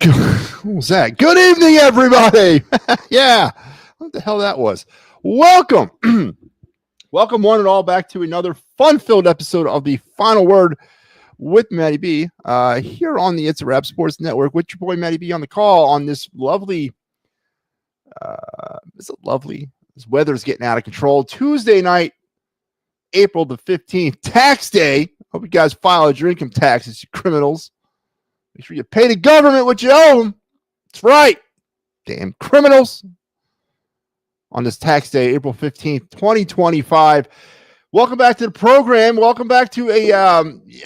What was that? Good evening, everybody. Yeah. What the hell that was? Welcome. Welcome one and all back to another fun-filled episode of The Final Word with MattyB here on the It's a Rap Sports Network with your boy MattyB on the call on this lovely, this weather's getting out of control. Tuesday night, April the 15th, tax day. Hope you guys file your income taxes, you criminals. Make sure you pay the government what you owe them. That's right. Damn criminals. On this tax day, April 15th, 2025. Welcome back to the program. Welcome back to a,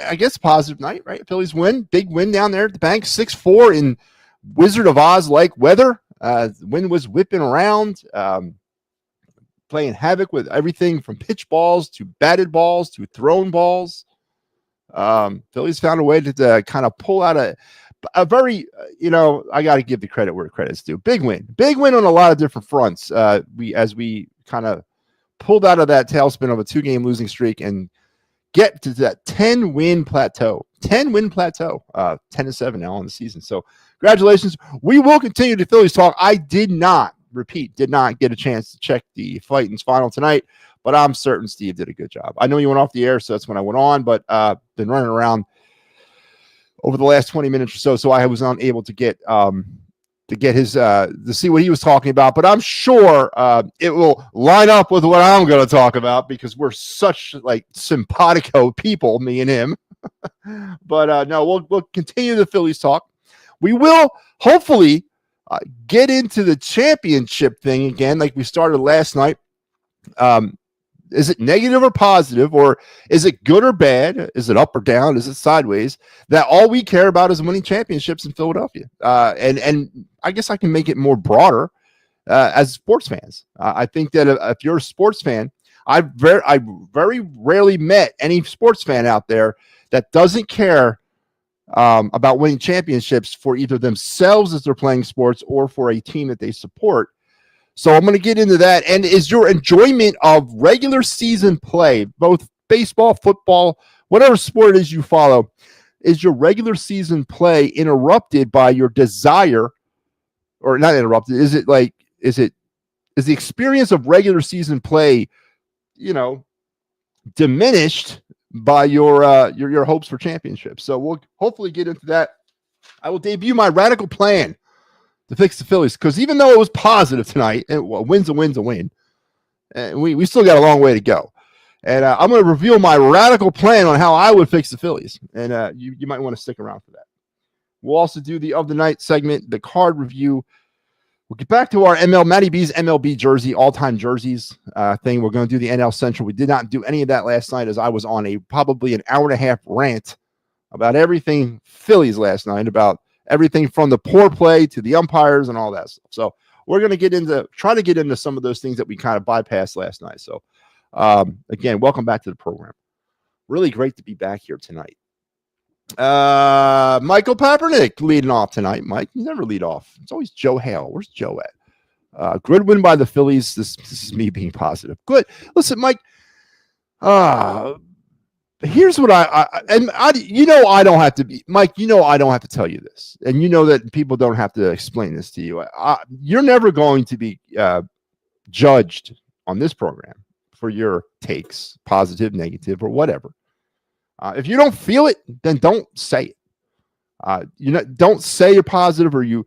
I guess, positive night, right? Phillies win. Big win down there at the bank. 6-4 in Wizard of Oz-like weather. The wind was whipping around, playing havoc with everything from pitch balls to batted balls to thrown balls. Phillies found a way to kind of pull out a very, I got to give the credit where credit's due. Big win on a lot of different fronts. We kind of pulled out of that tailspin of a 2-game losing streak and get to that 10-win plateau. 10-7 now on the season. So congratulations. We will continue the Phillies talk. I did not get a chance to check the Fightins final tonight, but I'm certain Steve did a good job. I know you went off the air, so that's when I went on, but been running around over the last 20 minutes or so I was unable to get his to see what he was talking about. But I'm sure it will line up with what I'm going to talk about because we're such like simpatico people, me and him. But no, we'll continue the Phillies talk. We will hopefully get into the championship thing again, like we started last night. Is it negative or positive, or is it good or bad? Is it up or down? Is it sideways? That all we care about is winning championships in Philadelphia. And I guess I can make it more broader as sports fans. I think that if you're a sports fan, I very rarely met any sports fan out there that doesn't care about winning championships for either themselves as they're playing sports or for a team that they support. So I'm going to get into that. And is your enjoyment of regular season play, both baseball, football, whatever sport it is you follow, is your regular season play interrupted by your desire, or not interrupted? Is the experience of regular season play, diminished by your hopes for championships? So we'll hopefully get into that. I will debut my radical plan to fix the Phillies, because even though it was positive tonight, and a win's a win, and we still got a long way to go. And I'm going to reveal my radical plan on how I would fix the Phillies, and you might want to stick around for that. We'll also do the of the night segment, the card review. We'll get back to our MattyB's MLB jersey, all-time jerseys thing. We're going to do the NL Central. We did not do any of that last night, as I was on probably an hour and a half rant about everything Phillies last night, about everything from the poor play to the umpires and all that stuff. So we're going to try to get into some of those things that we kind of bypassed last night. So again, welcome back to the program. Really great to be back here tonight. Michael Papernick leading off tonight. Mike, you never lead off. It's always Joe Hale. Where's Joe at? Good win by the Phillies. This is me being positive. Good. Listen, Mike, here's what I don't have to be, Mike, I don't have to tell you this. And that people don't have to explain this to you. You're never going to be judged on this program for your takes, positive, negative, or whatever. If you don't feel it, then don't say it. Don't say you're positive, or you're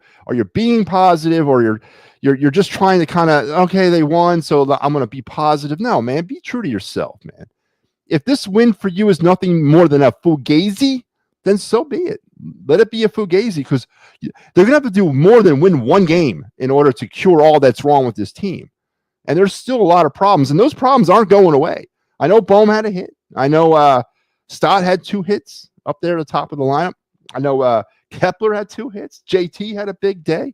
being positive, or you're just trying to kind of, okay, they won, so I'm going to be positive. No, man, be true to yourself, man. If this win for you is nothing more than a fugazi, then so be it. Let it be a fugazi, because they're going to have to do more than win one game in order to cure all that's wrong with this team. And there's still a lot of problems, and those problems aren't going away. I know Bohm had a hit. I know Stott had 2 hits up there at the top of the lineup. I know Kepler had 2 hits. JT had a big day.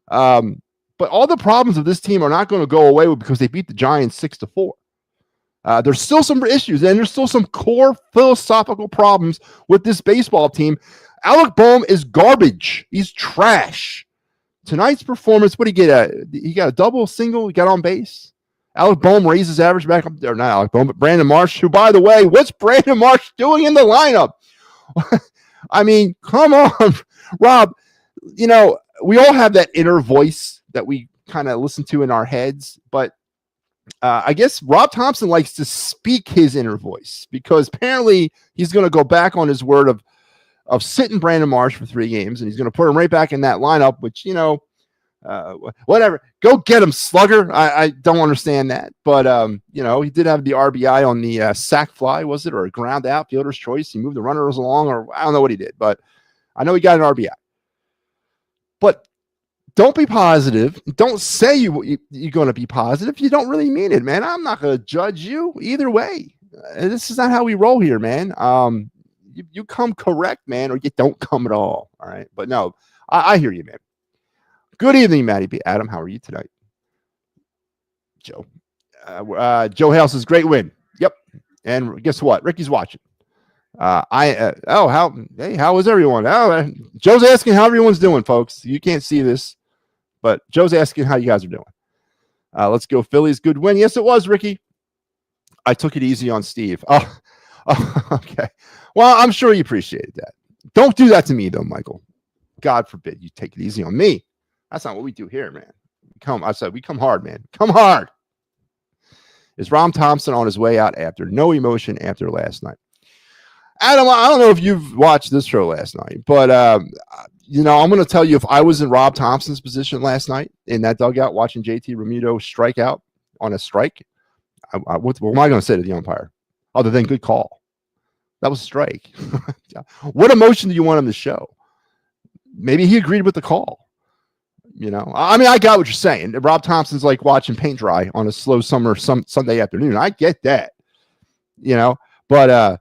But all the problems of this team are not going to go away because they beat the Giants 6-4. There's still some issues, and there's still some core philosophical problems with this baseball team. Alec Bohm is garbage. He's trash. Tonight's performance, what did he get? He got a double, single, he got on base. Alec Bohm raises average back up there. Not Alec Bohm, but Brandon Marsh, who, by the way, what's Brandon Marsh doing in the lineup? I mean, come on, Rob. we all have that inner voice that we kind of listen to in our heads, but I guess Rob Thompson likes to speak his inner voice because apparently he's going to go back on his word of sitting Brandon Marsh for 3 games, and he's going to put him right back in that lineup, which, whatever. Go get him, slugger. I don't understand that. But, he did have the RBI on the sack fly, was it? Or a ground out, fielder's choice. He moved the runners along, or I don't know what he did, but I know he got an RBI. But don't be positive. Don't say you're going to be positive. You don't really mean it, man. I'm not going to judge you either way. This is not how we roll here, man. You come correct, man, or you don't come at all. All right. But no, I hear you, man. Good evening, MattyB. Adam, how are you tonight? Joe. Joe Hale says, great win. Yep. And guess what? Ricky's watching. How is everyone? Joe's asking how everyone's doing, folks. You can't see this, but Joe's asking how you guys are doing. Let's go Phillies. Good win. Yes, it was, Ricky. I took it easy on Steve. Oh, okay. Well, I'm sure you appreciated that. Don't do that to me, though, Michael. God forbid you take it easy on me. That's not what we do here, man. We come hard, man. Come hard. Is Rob Thompson on his way out after no emotion after last night? Adam, I don't know if you've watched this show last night, but, I'm going to tell you, if I was in Rob Thompson's position last night in that dugout watching JT Realmuto strike out on a strike, what am I going to say to the umpire other than good call? That was a strike. What emotion do you want him to show? Maybe he agreed with the call. I got what you're saying. Rob Thompson's like watching paint dry on a slow summer Sunday afternoon. I get that, but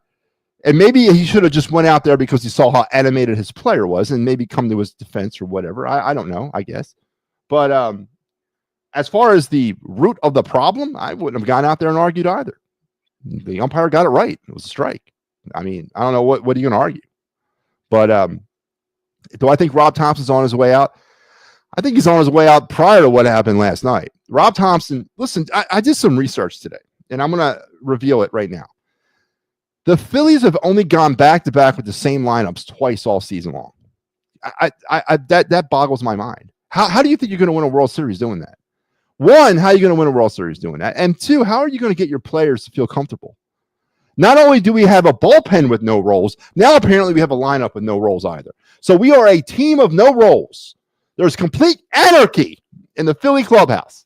and maybe he should have just went out there because he saw how animated his player was and maybe come to his defense or whatever. I don't know, I guess. But as far as the root of the problem, I wouldn't have gone out there and argued either. The umpire got it right. It was a strike. I mean, I don't know what are you going to argue. But do I think Rob Thompson's on his way out? I think he's on his way out prior to what happened last night. Rob Thompson, listen, I did some research today, and I'm going to reveal it right now. The Phillies have only gone back-to-back with the same lineups twice all season long. That boggles my mind. How do you think you're going to win a World Series doing that? One, how are you going to win a World Series doing that? And two, how are you going to get your players to feel comfortable? Not only do we have a bullpen with no roles, now apparently we have a lineup with no roles either. So we are a team of no roles. There's complete anarchy in the Philly clubhouse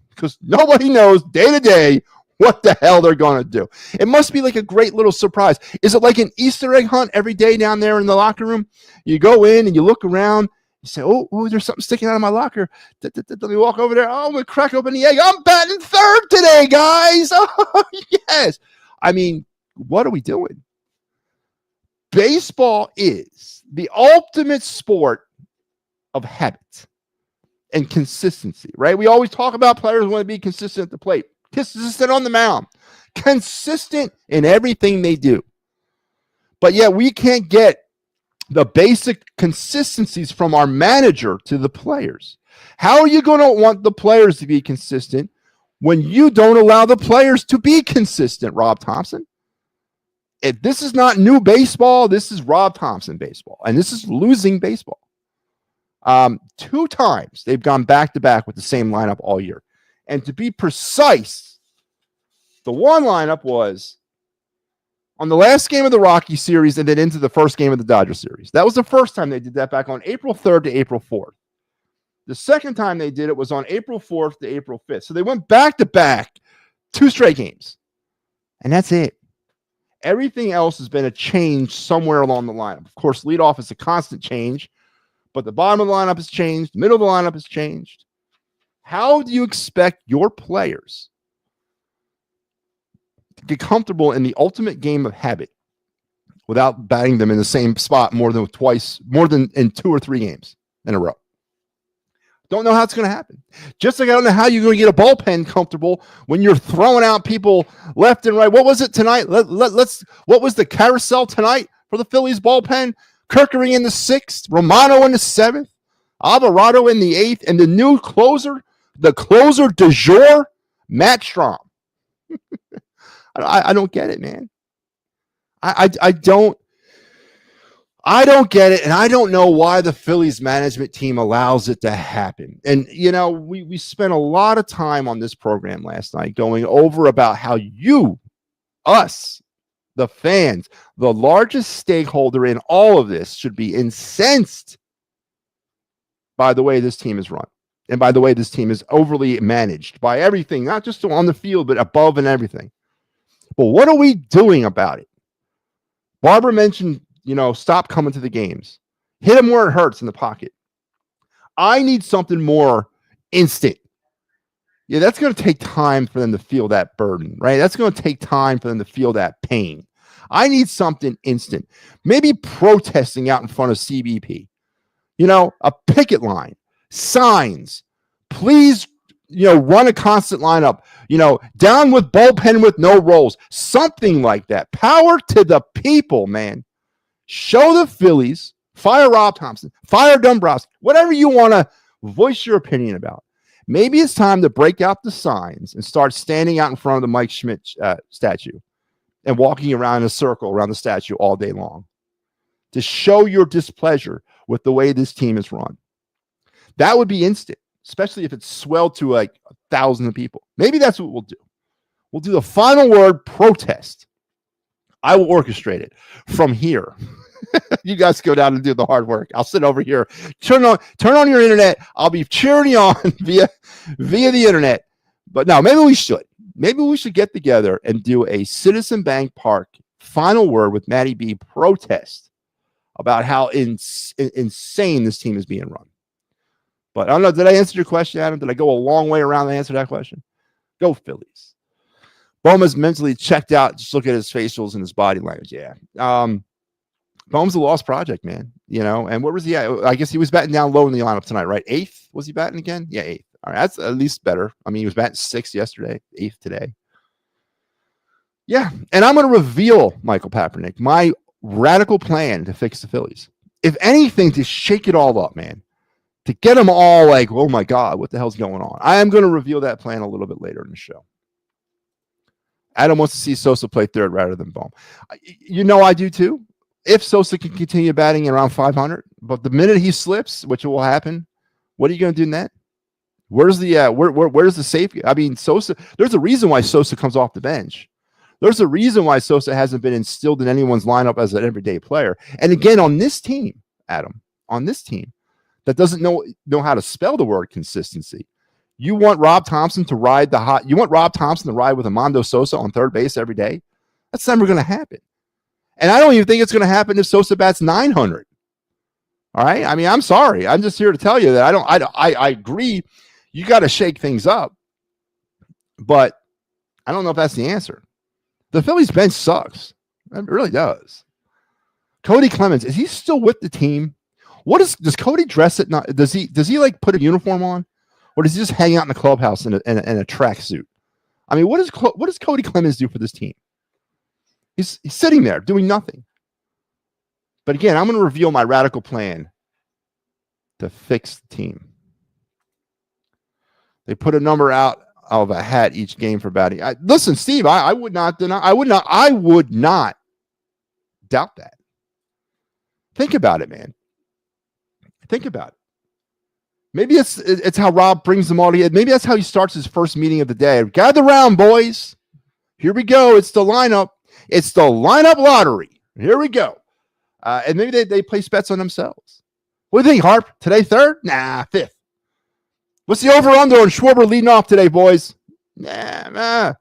because nobody knows day to day what the hell they're going to do. It must be like a great little surprise. Is it like an Easter egg hunt every day down there in the locker room? You go in and you look around. You say, oh, there's something sticking out of my locker. Let me walk over there. Oh, I'm going to crack open the egg. I'm batting third today, guys. Oh, yes. I mean, what are we doing? Baseball is the ultimate sport of habit and consistency, right? We always talk about players want to be consistent at the plate, consistent on the mound, consistent in everything they do. But yet we can't get the basic consistencies from our manager to the players. How are you going to want the players to be consistent when you don't allow the players to be consistent, Rob Thompson? If this is not new baseball, this is Rob Thompson baseball, and this is losing baseball. 2 times they've gone back-to-back with the same lineup all year. And to be precise, the one lineup was on the last game of the Rocky series and then into the first game of the Dodger series. That was the first time they did that back on April 3rd to April 4th. The second time they did it was on April 4th to April 5th. So they went back-to-back 2 straight games. And that's it. Everything else has been a change somewhere along the lineup. Of course, leadoff is a constant change, but the bottom of the lineup has changed. The middle of the lineup has changed. How do you expect your players to get comfortable in the ultimate game of habit without batting them in the same spot more than in 2 or 3 games in a row? Don't know how it's going to happen. Just like I don't know how you're going to get a bullpen comfortable when you're throwing out people left and right. What was it tonight? What was the carousel tonight for the Phillies bullpen? Kirkery in the 6th, Romano in the 7th, Alvarado in the 8th, and the new closer, the closer du jour, Matt Strahm. I don't get it, man. I don't I don't get it, and I don't know why the Phillies management team allows it to happen. And, we spent a lot of time on this program last night going over about how us, the fans, the largest stakeholder in all of this, should be incensed by the way this team is run and by the way this team is overly managed by everything, not just on the field, but above and everything. But what are we doing about it? Barbara mentioned, stop coming to the games. Hit him where it hurts in the pocket. I need something more instant. Yeah, that's going to take time for them to feel that burden, right? That's going to take time for them to feel that pain. I need something instant. Maybe protesting out in front of CBP. A picket line, signs. Please, run a constant lineup. Down with bullpen with no rolls. Something like that. Power to the people, man. Show the Phillies. Fire Rob Thompson. Fire Dombrowski. Whatever you want to voice your opinion about. Maybe it's time to break out the signs and start standing out in front of the Mike Schmidt statue and walking around in a circle around the statue all day long to show your displeasure with the way this team is run. That would be instant, especially if it's swelled to like 1,000 people. Maybe that's what we'll do. We'll do the final word, protest. I will orchestrate it from here. You guys go down and do the hard work. I'll sit over here. Turn on your internet. I'll be cheering you on via the internet. But no, maybe we should. Maybe we should get together and do a Citizen Bank Park final word with MattyB protest about how insane this team is being run. But I don't know. Did I answer your question, Adam? Did I go a long way around to answer that question? Go Phillies. Boma's mentally checked out. Just look at his facials and his body language. Yeah. Bohm's a lost project, man. And what was he at? I guess he was batting down low in the lineup tonight, right? 8th? Was he batting again? Yeah, 8th. All right, that's at least better. I mean, he was batting 6th yesterday, 8th today. Yeah, and I'm going to reveal, Michael Papernick, my radical plan to fix the Phillies. If anything, to shake it all up, man. To get them all like, oh my God, what the hell's going on? I am going to reveal that plan a little bit later in the show. Adam wants to see Sosa play third rather than Bohm. I do too. If Sosa can continue batting around 500, but the minute he slips, which will happen, what are you going to do in that? Where's the safety? I mean, Sosa, there's a reason why Sosa comes off the bench. There's a reason why Sosa hasn't been instilled in anyone's lineup as an everyday player. And again, on this team, Adam, that doesn't know how to spell the word consistency. You want Rob Thompson to ride with Armando Sosa on third base every day? That's never going to happen. And I don't even think it's going to happen if Sosa bats 900. All right. I mean, I'm sorry. I'm just here to tell you that I agree. You got to shake things up, but I don't know if that's the answer. The Phillies bench sucks. It really does. Cody Clemens, is he still with the team? Does Cody dress at night? Does he like put a uniform on, or does he just hang out in the clubhouse in a tracksuit? I mean, what does Cody Clemens do for this team? He's sitting there doing nothing. But again, I'm going to reveal my radical plan to fix the team. They put a number out of a hat each game for batting. Listen, Steve, I would not doubt that. Think about it, man. Think about it. Maybe it's how Rob brings them all together. Maybe that's how he starts his first meeting of the day. Gather round, boys. Here we go. It's the lineup. It's the lineup lottery. Here we go. And maybe they place bets on themselves. What do you think, Harp? Today, third? Nah, fifth. What's the over-under on Schwarber leading off today, boys? Nah.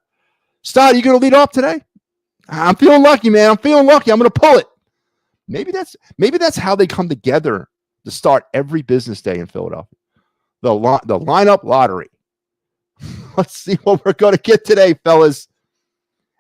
Stott, you going to lead off today? I'm feeling lucky, man. I'm feeling lucky. I'm going to pull it. Maybe that's how they come together to start every business day in Philadelphia. The lineup lottery. Let's see what we're going to get today, fellas.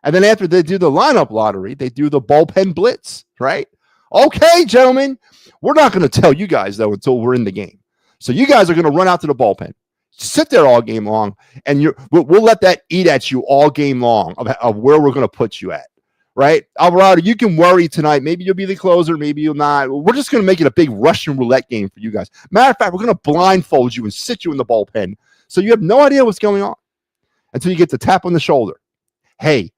And then after they do the lineup lottery, they do the bullpen blitz, right? Okay, gentlemen. We're not going to tell you guys, though, until we're in the game. So you guys are going to run out to the bullpen, sit there all game long, and we'll let that eat at you all game long of where we're going to put you at, right? Alvarado, you can worry tonight. Maybe you'll be the closer. Maybe you'll not. We're just going to make it a big Russian roulette game for you guys. Matter of fact, we're going to blindfold you and sit you in the bullpen so you have no idea what's going on until you get the tap on the shoulder. Hey,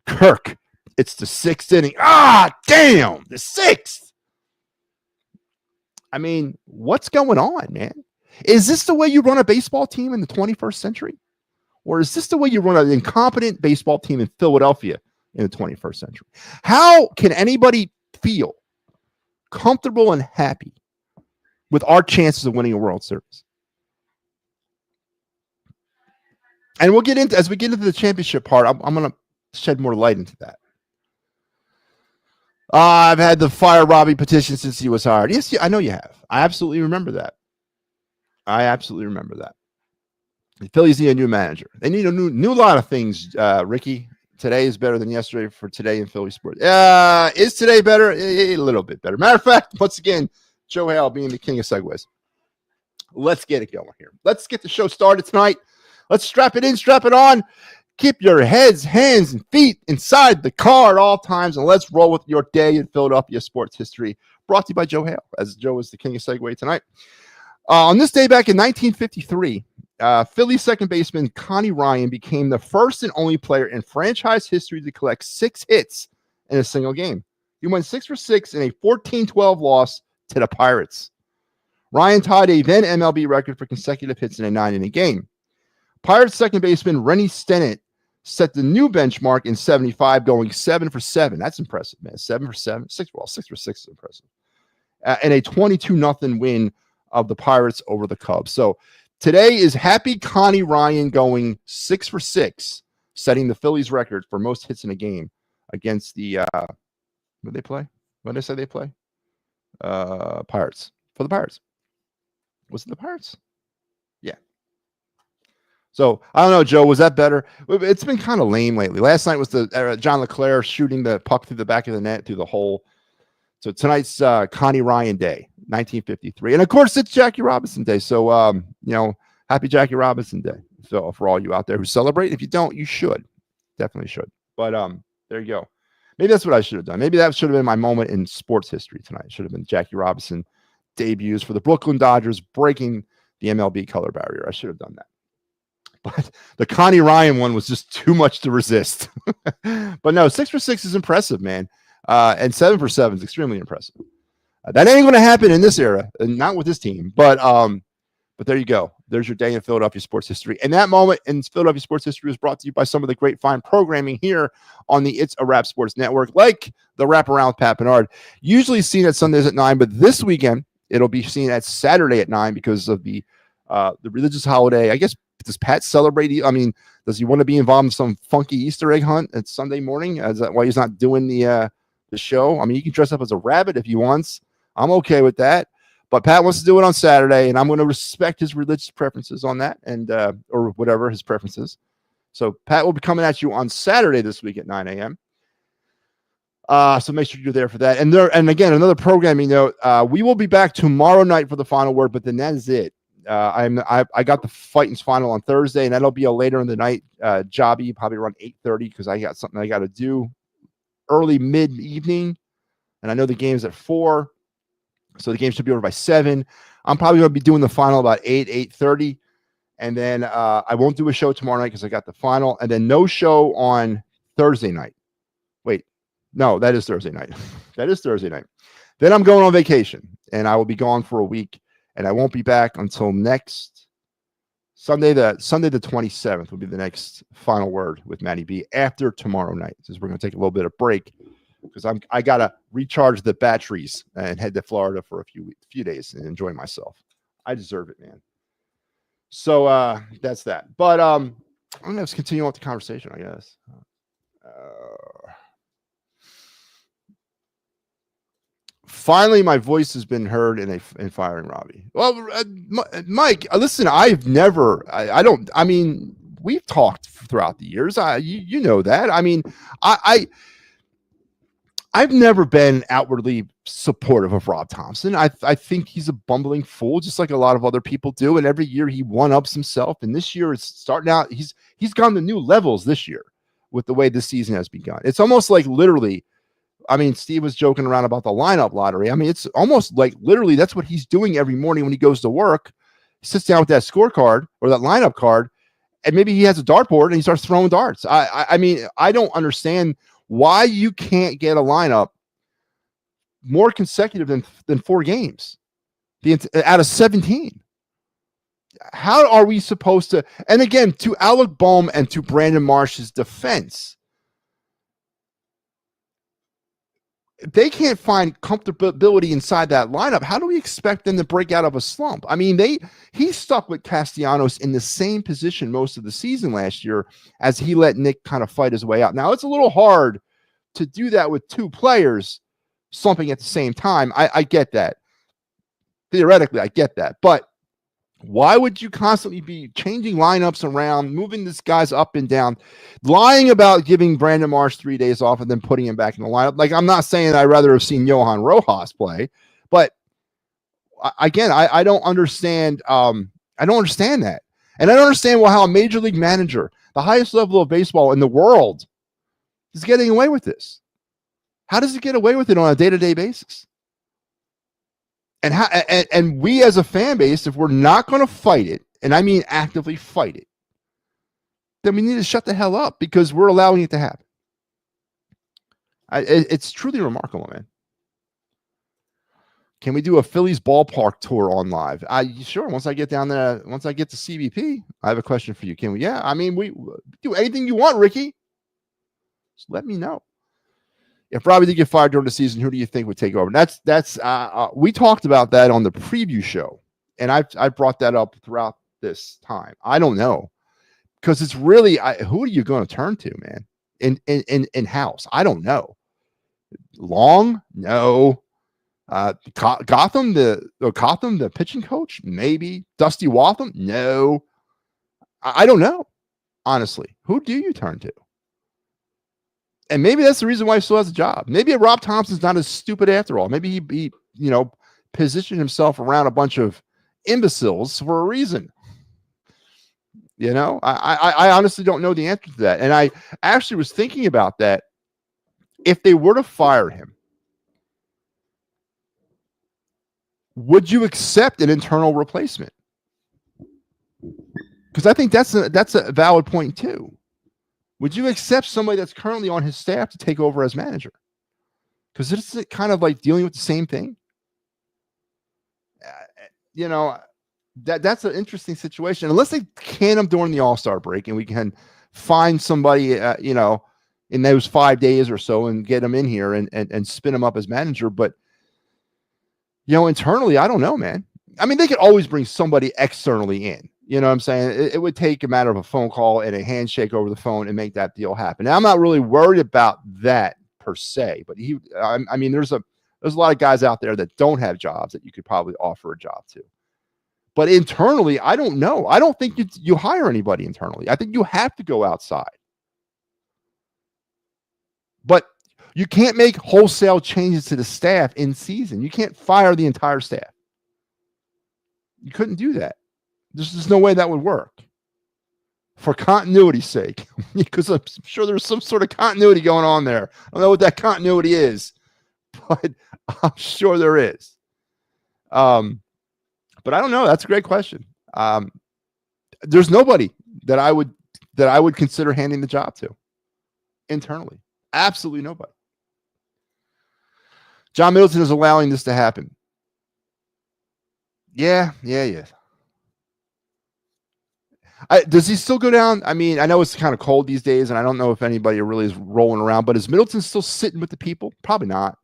Kirk, it's the 6th inning. Ah, damn, the 6th. I mean, what's going on, man? Is this the way you run a baseball team in the 21st century? Or is this the way you run an incompetent baseball team in Philadelphia in the 21st century? How can anybody feel comfortable and happy with our chances of winning a World Series? And we'll get into, as we get into the championship part, I'm going to shed more light into that. I've had the fire Robbie petition since he was hired. Yes, I know you have. I absolutely remember that. The Phillies need a new manager. They need a new lot of things, Ricky. Today is better than yesterday for today in Philly sports. Is today better? A little bit better. Matter of fact, once again, Joe Hale being the king of segues. Let's get it going here. Let's get the show started tonight. Let's strap it in, strap it on. Keep your heads, hands, and feet inside the car at all times, and let's roll with your day in Philadelphia sports history. Brought to you by Joe Hale, as Joe is the king of segue tonight. On this day back in 1953, Philly second baseman Connie Ryan became the first and only player in franchise history to collect 6 hits in a single game. He went 6 for 6 in a 14-12 loss to the Pirates. Ryan tied a then MLB record for consecutive hits in a 9-inning game. Pirates second baseman Rennie Stennett set the new benchmark in 75, going 7 for 7. That's impressive, man. 7 for 7. 6 for 6 is impressive. And a 22-0 win of the Pirates over the Cubs. So today is Happy Connie Ryan going 6 for 6, setting the Phillies record for most hits in a game against the what did they play? What did I say they play? Pirates. For the Pirates. Was it the Pirates? Yeah. So I don't know, Joe. Was that better? It's been kind of lame lately. Last night was the John LeClaire shooting the puck through the back of the net through the hole. So tonight's Connie Ryan Day, 1953, and of course it's Jackie Robinson Day. So happy Jackie Robinson Day. So for all you out there who celebrate, if you don't, you should, definitely should. But there you go. Maybe that's what I should have done. Maybe that should have been my moment in sports history tonight. It should have been Jackie Robinson debuts for the Brooklyn Dodgers, breaking the MLB color barrier. I should have done that. But the Connie Ryan one was just too much to resist. But no, 6 for 6 is impressive, man. And 7 for 7 is extremely impressive. That ain't going to happen in this era, and not with this team. But there you go. There's your day in Philadelphia sports history. And that moment in Philadelphia sports history was brought to you by some of the great fine programming here on the It's a Wrap Sports Network, like the Wraparound with Pat Bernard, usually seen at Sundays at 9, but this weekend it'll be seen at Saturday at 9 because of the religious holiday. I guess, does Pat celebrate? I mean, does he want to be involved in some funky Easter egg hunt at Sunday morning? Is that why he's not doing the show? I mean, he can dress up as a rabbit if he wants. I'm okay with that. But Pat wants to do it on Saturday, and I'm going to respect his religious preferences on that, and or whatever his preferences. So Pat will be coming at you on Saturday this week at 9 a.m. So make sure you're there for that. And again, another programming note: we will be back tomorrow night for the final word, but then that is it. I got the Fighting's final on Thursday, and that'll be a later in the night jobby, probably around 8:30, because I got something I got to do early mid evening, and I know the game's at 4. So the game should be over by 7. I'm probably going to be doing the final about 8:30. And then I won't do a show tomorrow night because I got the final. And then no show on Thursday night. Wait, no, that is Thursday night. That is Thursday night. Then I'm going on vacation. And I will be gone for a week. And I won't be back until next Sunday. The 27th will be the next final word with MattyB after tomorrow night. Since we're going to take a little bit of break, because I gotta recharge the batteries and head to Florida for a few days and enjoy myself. I deserve it, man. So that's that. But I'm gonna continue on with the conversation, I guess. Finally, my voice has been heard in firing Robbie. Well, Mike, listen, I mean, we've talked throughout the years. You know that. I mean, I've never been outwardly supportive of Rob Thompson. I think he's a bumbling fool, just like a lot of other people do. And every year he one-ups himself. And this year it's starting out. He's gone to new levels this year with the way this season has begun. It's almost like literally, I mean, Steve was joking around about the lineup lottery. I mean, it's almost like literally that's what he's doing every morning when he goes to work. He sits down with that scorecard or that lineup card, and maybe he has a dartboard and he starts throwing darts. I mean, I don't understand why you can't get a lineup more consecutive than 4 games. Out of 17. How are we supposed to? And again, to Alec Bohm and to Brandon Marsh's defense, if they can't find comfortability inside that lineup, how do we expect them to break out of a slump? I mean, he stuck with Castellanos in the same position most of the season last year as he let Nick kind of fight his way out. Now, it's a little hard to do that with two players slumping at the same time. I get that. Theoretically, I get that. But why would you constantly be changing lineups around, moving these guys up and down, lying about giving Brandon Marsh 3 days off and then putting him back in the lineup? Like, I'm not saying I'd rather have seen Johan Rojas play, but again, I don't understand. I don't understand that. And I don't understand how a major league manager, the highest level of baseball in the world, is getting away with this. How does it get away with it on a day-to-day basis? And we as a fan base, if we're not going to fight it, and I mean actively fight it, then we need to shut the hell up because we're allowing it to happen. It's truly remarkable, man. Can we do a Phillies ballpark tour on live? Sure. Once I get down there, once I get to CBP, I have a question for you. Can we? Yeah. I mean, we do anything you want, Ricky. Just let me know. If Robbie did get fired during the season, who do you think would take over? That's we talked about that on the preview show, and I brought that up throughout this time. I don't know, because it's really who are you going to turn to, man? In house, I don't know. Long, no. Gotham, the pitching coach, maybe. Dusty Waltham, no. I don't know, honestly. Who do you turn to? And maybe that's the reason why he still has a job. Maybe Rob Thompson's not as stupid after all. Maybe he positioned himself around a bunch of imbeciles for a reason. I honestly don't know the answer to that. And I actually was thinking about that. If they were to fire him, would you accept an internal replacement? Because I think that's a valid point too. Would you accept somebody that's currently on his staff to take over as manager? Because it's kind of like dealing with the same thing. That's an interesting situation. Unless they can him during the All-Star break and we can find somebody, in those 5 days or so and get him in here and spin him up as manager. But, internally, I don't know, man. I mean, they could always bring somebody externally in. You know what I'm saying? It would take a matter of a phone call and a handshake over the phone and make that deal happen. Now, I'm not really worried about that per se, but I mean, there's a lot of guys out there that don't have jobs that you could probably offer a job to. But internally, I don't know. I don't think you hire anybody internally. I think you have to go outside. But you can't make wholesale changes to the staff in season. You can't fire the entire staff. You couldn't do that. There's no way that would work for continuity's sake, because I'm sure there's some sort of continuity going on there. I don't know what that continuity is, but I'm sure there is. But I don't know. That's a great question. There's nobody that I would consider handing the job to internally. Absolutely nobody. John Middleton is allowing this to happen. Yeah. Does he still go down? I mean, I know it's kind of cold these days, and I don't know if anybody really is rolling around, but is Middleton still sitting with the people? Probably not.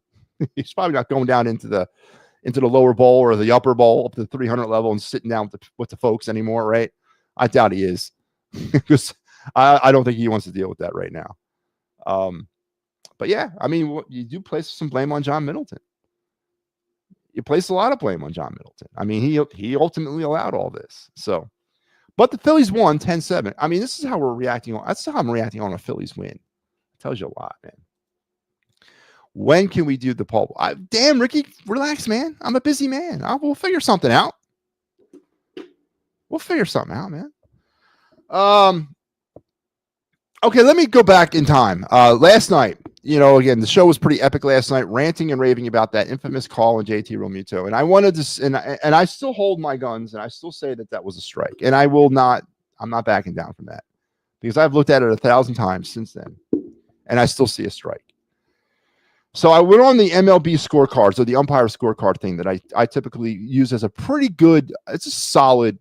He's probably not going down into the lower bowl or the upper bowl up to the 300 level and sitting down with the folks anymore, right? I doubt he is, because I don't think he wants to deal with that right now. But yeah, I mean, you do place some blame on John Middleton. You place a lot of blame on John Middleton. I mean, he ultimately allowed all this. So, but the Phillies won 10-7. I mean, this is how we're reacting. That's how I'm reacting on a Phillies win. It tells you a lot, man. When can we do the poll? Damn, Ricky, relax, man. I'm a busy man. We'll figure something out. We'll figure something out, man. Okay, let me go back in time. Last night, again, the show was pretty epic last night, ranting and raving about that infamous call on JT Realmuto. And I wanted to, and I still hold my guns, and I still say that was a strike. And I'm not backing down from that, because I've looked at it 1,000 times since then, and I still see a strike. So I went on the MLB scorecards, or the umpire scorecard thing that I typically use as a pretty good, it's a solid,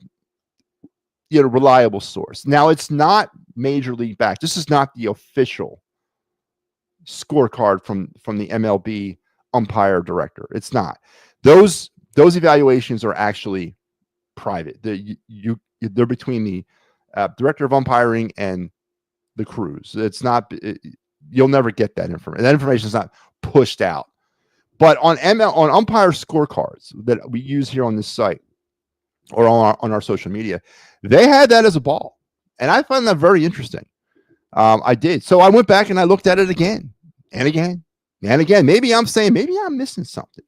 reliable source. Now, it's not major league back. This is not the official scorecard from the MLB umpire director. It's not. Those evaluations are actually private. They're between the director of umpiring and the crews. It's not. You'll never get that information. That information is not pushed out. But on umpire scorecards that we use here on this site or on our social media, they had that as a ball, and I find that very interesting. I did. So I went back and I looked at it again and again and again. Maybe I'm missing something,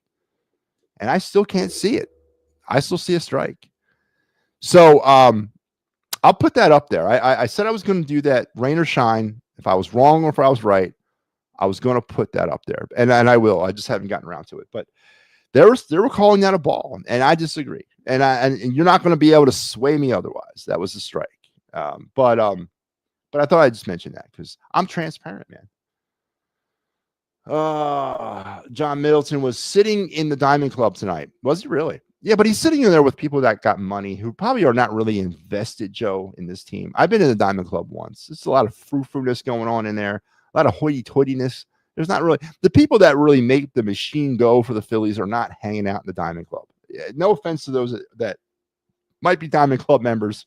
and I still can't see it. I still see a strike. So I'll put that up there. I said I was going to do that, rain or shine. If I was wrong or if I was right, I was going to put that up there, and I will. I just haven't gotten around to it. But they were calling that a ball, and I disagree. And you're not going to be able to sway me otherwise. That was a strike. But I thought I'd just mention that because I'm transparent, man. John Middleton was sitting in the Diamond Club tonight. Was he really? Yeah, but he's sitting in there with people that got money who probably are not really invested, Joe, in this team. I've been in the Diamond Club once. There's a lot of frou-frou-ness going on in there, a lot of hoity-toityness. There's not really – the people that really make the machine go for the Phillies are not hanging out in the Diamond Club. No offense to those that might be Diamond Club members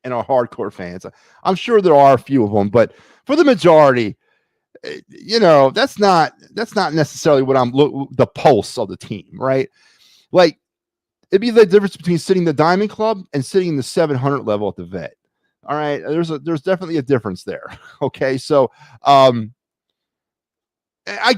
and are hardcore fans. I'm sure there are a few of them, but for the majority – that's not necessarily what the pulse of the team, right? Like it'd be the difference between sitting the Diamond Club and sitting in the 700 level at the Vet. All right, there's definitely a difference there. Okay, so I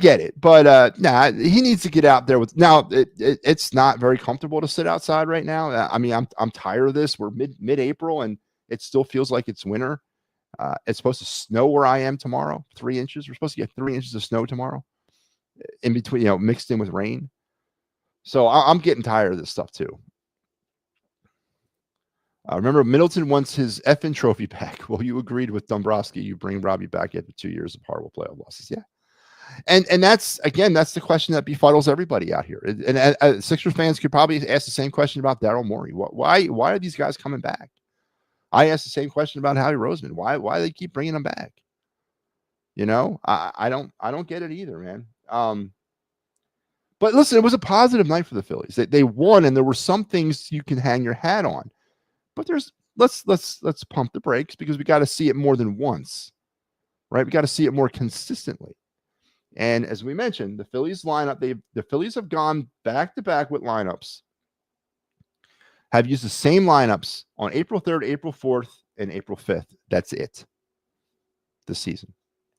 get it, but he needs to get out there with. Now it's not very comfortable to sit outside right now. I mean, I'm tired of this. We're mid-April and it still feels like it's winter. It's supposed to snow where I am tomorrow, 3 inches. We're supposed to get 3 inches of snow tomorrow in between, mixed in with rain. So I'm getting tired of this stuff too. Remember, Middleton wants his effing trophy back. Well, you agreed with Dombrowski. You bring Robbie back after 2 years of horrible playoff losses. Yeah. And that's the question that befuddles everybody out here. And Sixers fans could probably ask the same question about Daryl Morey. Why are these guys coming back? I asked the same question about Howie Roseman. Why do they keep bringing him back? I don't get it either, man. But listen, it was a positive night for the Phillies. They won, and there were some things you can hang your hat on. But let's pump the brakes because we got to see it more than once, right? We got to see it more consistently. And as we mentioned, the Phillies lineup, the Phillies have gone back to back with lineups. Have used the same lineups on April 3rd, April 4th, and April 5th. That's it this season.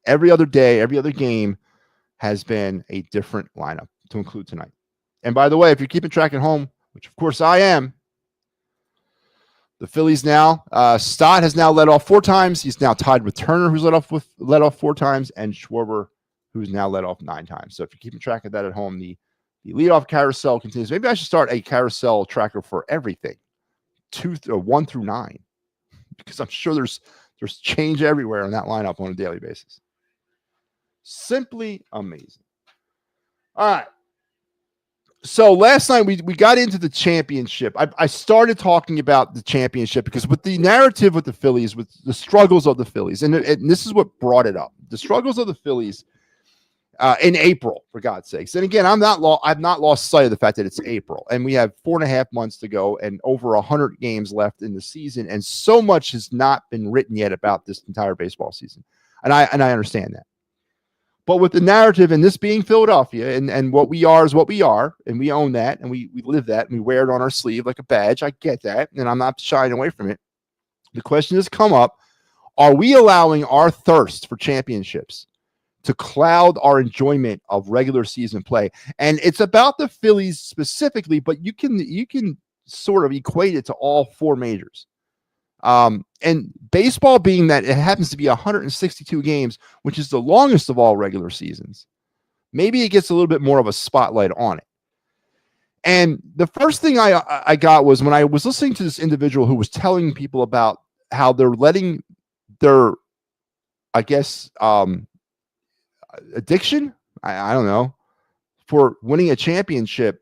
Every other day, every other game has been a different lineup to include tonight. And by the way, if you're keeping track at home, which of course I am, the Phillies now, Stott has now led off 4 times. He's now tied with Turner, who's led off 4 times, and Schwarber, who's now led off 9 times. So if you're keeping track of that at home, the leadoff carousel continues. Maybe I should start a carousel tracker for everything, 1 through 9, because I'm sure there's change everywhere in that lineup on a daily basis. Simply amazing. All right. So last night we got into the championship. I started talking about the championship because with the narrative with the Phillies, with the struggles of the Phillies, and this is what brought it up. The struggles of the Phillies in April, for God's sakes. And again, I've not lost sight of the fact that it's April and we have 4.5 months to go and over 100 games left in the season. And so much has not been written yet about this entire baseball season. And I understand that. But with the narrative and this being Philadelphia and what we are is what we are, and we own that and we live that and we wear it on our sleeve like a badge. I get that. And I'm not shying away from it. The question has come up. Are we allowing our thirst for championships to cloud our enjoyment of regular season play? And it's about the Phillies specifically, but you can sort of equate it to all 4 majors. And baseball being that it happens to be 162 games, which is the longest of all regular seasons, maybe it gets a little bit more of a spotlight on it. And the first thing I got was when I was listening to this individual who was telling people about how they're letting their, I guess, addiction. I don't know, for winning a championship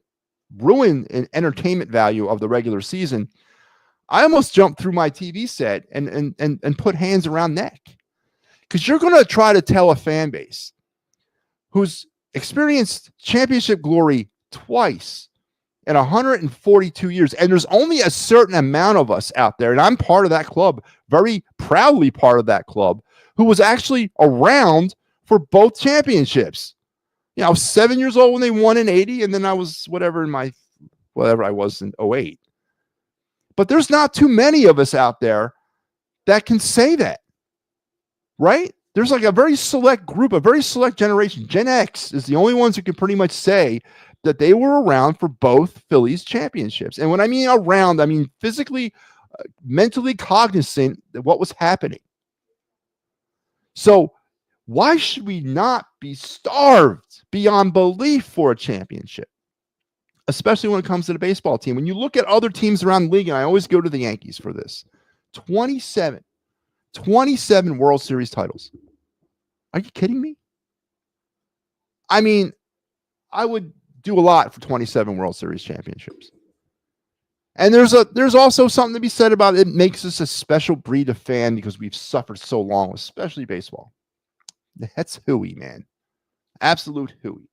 ruin an entertainment value of the regular season, I almost jumped through my TV set and put hands around neck. Because you're going to try to tell a fan base who's experienced championship glory twice in 142 years, and there's only a certain amount of us out there, and I'm part of that club, very proudly part of that club, who was actually around for both championships. I was 7 years old when they won in 80, and then I was whatever I was in 08. But there's not too many of us out there that can say that, right? There's like a very select group, a very select generation. Gen X is the only ones who can pretty much say that they were around for both Phillies championships. And when I mean around, I mean physically, mentally cognizant of what was happening. So why should we not be starved beyond belief for a championship? Especially when it comes to the baseball team. When you look at other teams around the league, and I always go to the Yankees for this, 27 World Series titles. Are you kidding me? I mean, I would do a lot for 27 World Series championships. And there's also something to be said about it. It makes us a special breed of fan because we've suffered so long, especially baseball. That's hooey, man. Absolute hooey.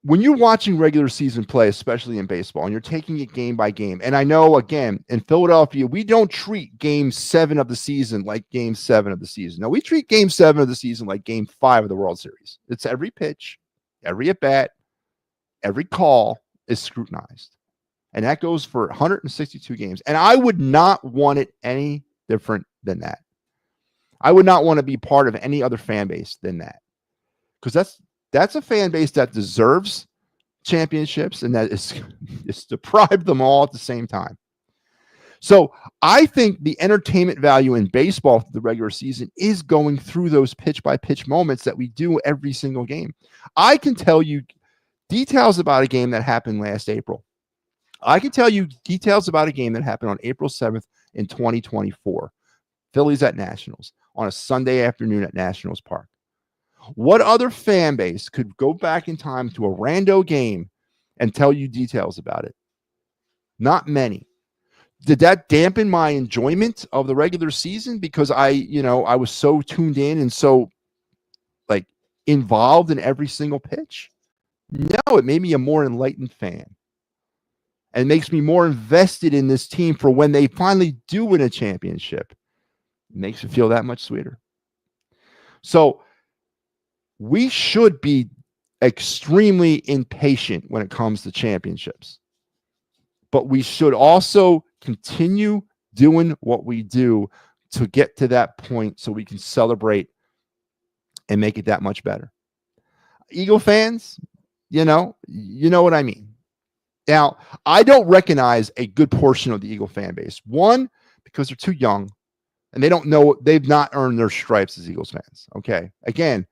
When you're watching regular season play, especially in baseball, and you're taking it game by game, and I know, again, in Philadelphia, we don't treat Game 7 of the season like Game 7 of the season. No, we treat Game 7 of the season like Game 5 of the World Series. It's every pitch, every at-bat, every call is scrutinized. And that goes for 162 games. And I would not want it any different than that. I would not want to be part of any other fan base than that. Because that's a fan base that deserves championships and that is deprived them all at the same time. So I think the entertainment value in baseball for the regular season is going through those pitch-by-pitch moments that we do every single game. I can tell you details about a game that happened last April. I can tell you details about a game that happened on April 7th in 2024. Phillies at Nationals on a Sunday afternoon at Nationals Park. What other fan base could go back in time to a rando game and tell you details about it? Not many. Did that dampen my enjoyment of the regular season because I was so tuned in and so involved in every single pitch? No, it made me a more enlightened fan. And makes me more invested in this team for when they finally do win a championship. It makes it feel that much sweeter. So we should be extremely impatient when it comes to championships. But we should also continue doing what we do to get to that point so we can celebrate and make it that much better. Eagle fans, you know what I mean. Now, I don't recognize a good portion of the Eagle fan base. One, because they're too young and they don't know, they've not earned their stripes as Eagles fans. Okay. Again,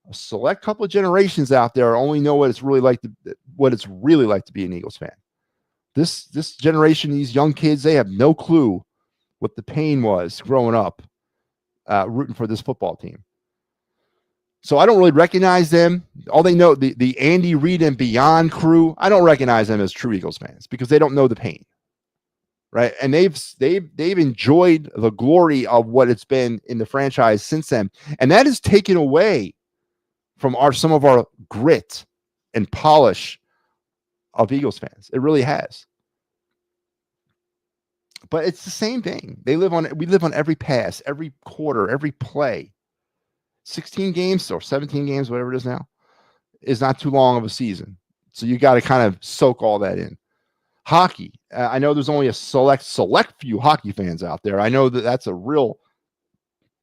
a select couple of generations out there only know what it's really like to be an Eagles fan. This generation, these young kids, they have no clue what the pain was growing up, rooting for this football team. So I don't really recognize them. All they know, the Andy Reid and Beyond crew, I don't recognize them as true Eagles fans because they don't know the pain, right? And they've enjoyed the glory of what it's been in the franchise since then, and that is taken away from some of our grit and polish of Eagles fans. It really has. But it's the same thing. We live on every pass, every quarter, every play. 16 games or 17 games, whatever it is now, is not too long of a season. So you got to kind of soak all that in. Hockey. I know there's only a select few hockey fans out there. I know that's a real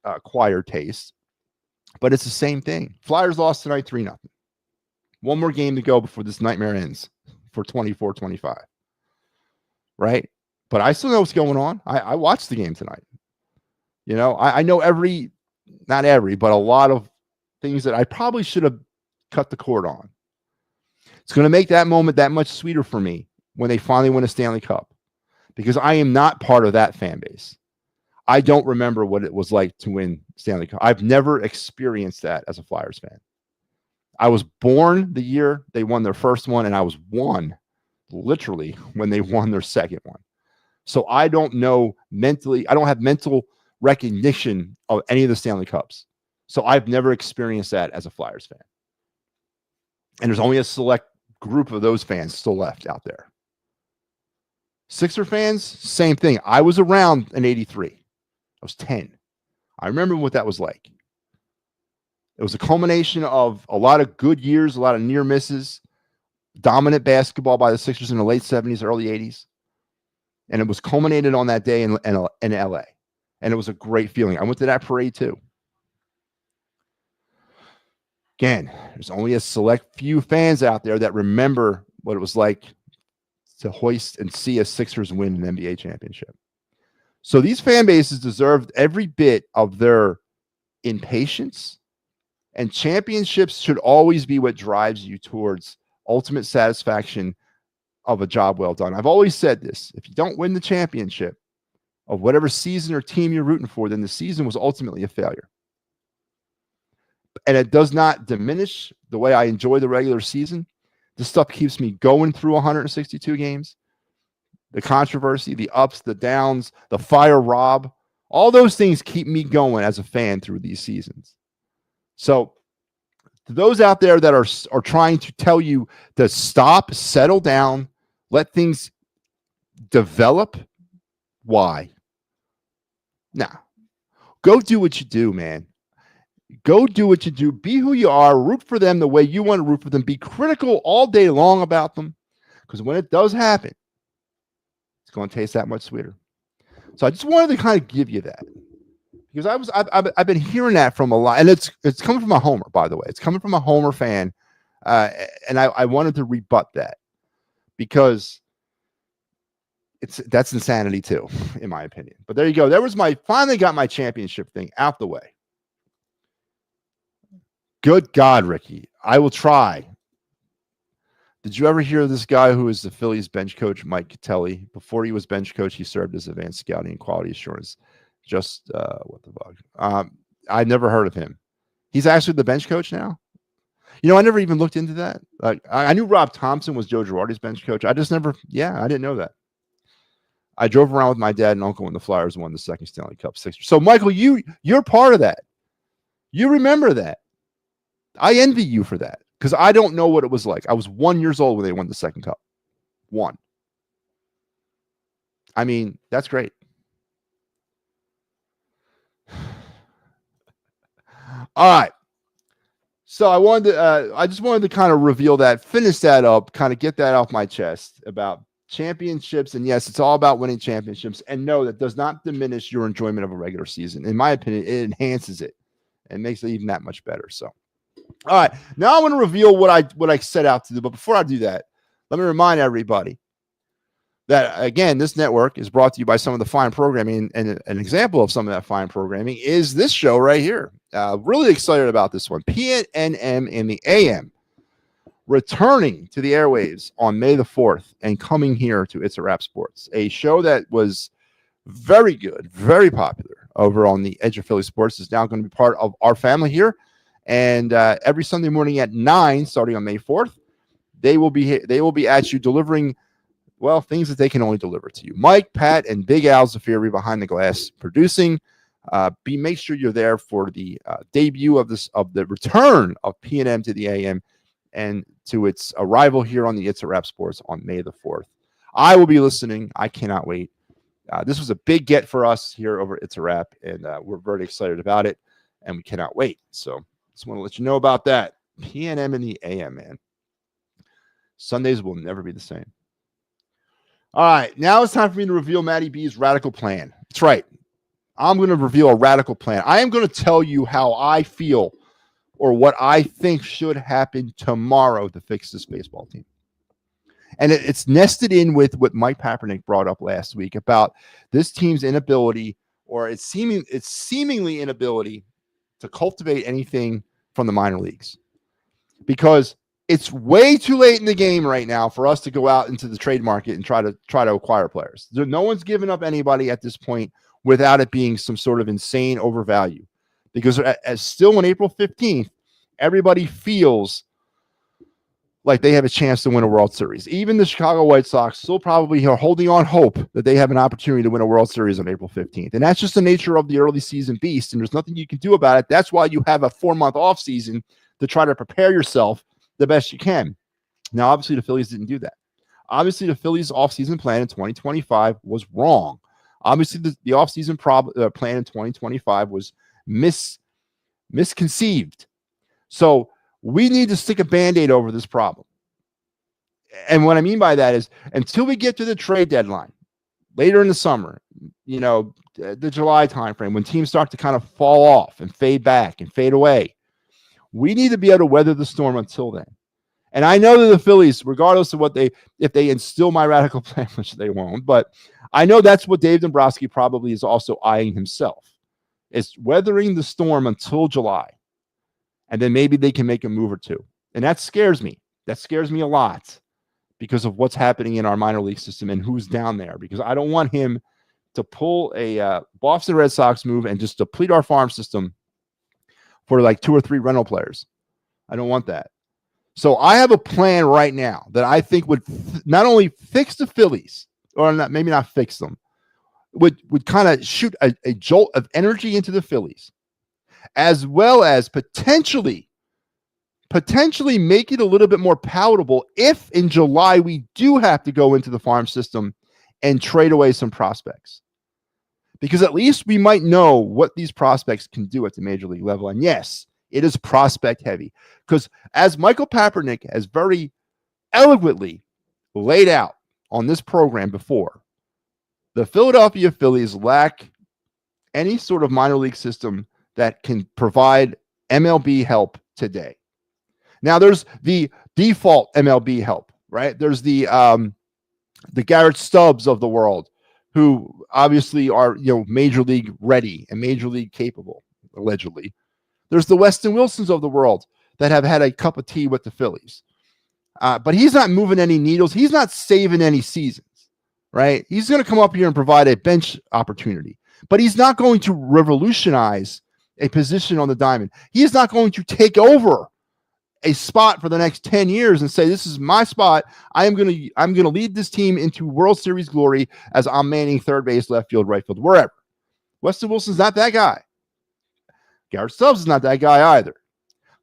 acquired taste, but it's the same thing. Flyers lost tonight 3-0. One more game to go before this nightmare ends for 24-25. Right? But I still know what's going on. I watched the game tonight. I know not every, but a lot of things that I probably should have cut the cord on. It's going to make that moment that much sweeter for me when they finally win a Stanley Cup, because I am not part of that fan base. I don't remember what it was like to win Stanley Cup. I've never experienced that as a Flyers fan. I was born the year they won their first one, and I was one literally when they won their second one. So I don't know mentally, I don't have mental recognition of any of the Stanley Cups. So I've never experienced that as a Flyers fan. And there's only a select group of those fans still left out there. Sixer fans, same thing. I was around in 83. I was 10. I remember what that was like. It was a culmination of a lot of good years, a lot of near misses, dominant basketball by the Sixers in the late 70s, early 80s. And it was culminated on that day in LA. And it was a great feeling. I went to that parade too. Again, there's only a select few fans out there that remember what it was like to hoist and see a Sixers win an NBA championship. So these fan bases deserved every bit of their impatience, and championships should always be what drives you towards ultimate satisfaction of a job well done. I've always said this: if you don't win the championship of whatever season or team you're rooting for, then the season was ultimately a failure. And it does not diminish the way I enjoy the regular season. This stuff keeps me going through 162 games. The controversy, the ups, the downs, the fire Rob, all those things keep me going as a fan through these seasons. So to those out there that are trying to tell you to stop, settle down, let things develop, why? Nah. Go do what you do, man. Go do what you do. Be who you are. Root for them the way you want to root for them. Be critical all day long about them, because when it does happen, it's going to taste that much sweeter. So I just wanted to kind of give you that, because I've been hearing that from a lot, and it's coming from a homer, by the way. It's coming from a homer fan, and I wanted to rebut that, because that's insanity too, in my opinion. But there you go. There was finally got my championship thing out the way. Good God, Ricky. I will try. Did you ever hear of this guy who is the Phillies bench coach, Mike Catelli? Before he was bench coach, he served as advanced scouting and quality assurance. Just what the fuck? I never heard of him. He's actually the bench coach now. You know, I never even looked into that. Like, I knew Rob Thompson was Joe Girardi's bench coach. I just never, I didn't know that. I drove around with my dad and uncle when the Flyers won the second Stanley Cup Sixers. So, Michael, you're part of that. You remember that. I envy you for that, because I don't know what it was like. I was 1 year old when they won the second cup. 1. I mean, that's great. All right. So I just wanted to kind of reveal that, finish that up, kind of get that off my chest about championships. And yes, it's all about winning championships. And no, that does not diminish your enjoyment of a regular season. In my opinion, it enhances it and makes it even that much better. So. All right, now I want to reveal what I set out to do. But before I do that, let me remind everybody that, again, this network is brought to you by some of the fine programming, and an example of some of that fine programming is this show right here. Really excited about this one. PNM in the AM, returning to the airwaves on May the 4th and coming here to It's a Wrap Sports, a show that was very good, very popular over on the Edge of Philly Sports, is now going to be part of our family here. And every Sunday morning at 9, starting on May 4th, they will be at you delivering, well, things that they can only deliver to you. Mike, Pat, and Big Al Zafiri behind the glass producing. Make sure you're there for the debut of the return of PNM to the AM and to its arrival here on the It's a Wrap Sports on May the 4th. I will be listening. I cannot wait. This was a big get for us here over It's a Wrap, and we're very excited about it, and we cannot wait. So just want to let you know about that. PNM in the AM, man. Sundays will never be the same. All right, now it's time for me to reveal MattyB's radical plan. That's right. I'm going to reveal a radical plan. I am going to tell you how I feel, or what I think should happen tomorrow to fix this baseball team. And it's nested in with what Mike Papernick brought up last week about this team's inability, or its seemingly inability, to cultivate anything from the minor leagues, because it's way too late in the game right now for us to go out into the trade market and try to acquire players. No one's giving up anybody at this point. without it being some sort of insane overvalue. Because as still on April 15th, everybody feels like they have a chance to win a World Series. Even the Chicago White Sox still probably are holding on hope that they have an opportunity to win a World Series on April 15th. And that's just the nature of the early season beast. And there's nothing you can do about it. That's why you have a 4-month off season to try to prepare yourself the best you can. Now, obviously, the Phillies didn't do that. Obviously, the Phillies offseason plan in 2025 was wrong. Obviously, the offseason plan in 2025 was misconceived. So we need to stick a Band-Aid over this problem. And what I mean by that is until we get to the trade deadline later in the summer, the July timeframe, when teams start to kind of fall off and fade back and fade away, we need to be able to weather the storm until then. And I know that the Phillies, regardless of if they instill my radical plan, which they won't, but I know that's what Dave Dombrowski probably is also eyeing himself. It's weathering the storm until July. And then maybe they can make a move or two. And that scares me. That scares me a lot because of what's happening in our minor league system and who's down there. Because I don't want him to pull a Boston Red Sox move and just deplete our farm system for like 2 or 3 rental players. I don't want that. So I have a plan right now that I think would not only fix the Phillies, or maybe not fix them, would kind of shoot a jolt of energy into the Phillies, as well as potentially make it a little bit more palatable if in July we do have to go into the farm system and trade away some prospects. Because at least we might know what these prospects can do at the major league level. And yes, it is prospect heavy. Because as Michael Papernick has very eloquently laid out on this program before, the Philadelphia Phillies lack any sort of minor league system that can provide MLB help today. Now, there's the default MLB help, right? There's the Garrett Stubbs of the world, who obviously are major league ready and major league capable, allegedly. There's the Weston Wilsons of the world that have had a cup of tea with the Phillies, but he's not moving any needles. He's not saving any seasons, right? He's going to come up here and provide a bench opportunity, but he's not going to revolutionize a position on the diamond. He is not going to take over a spot for the next 10 years and say, this is my spot. I'm going to lead this team into World Series glory as I'm manning third base, left field, right field, wherever. Weston Wilson's not that guy. Garrett Stubbs is not that guy either.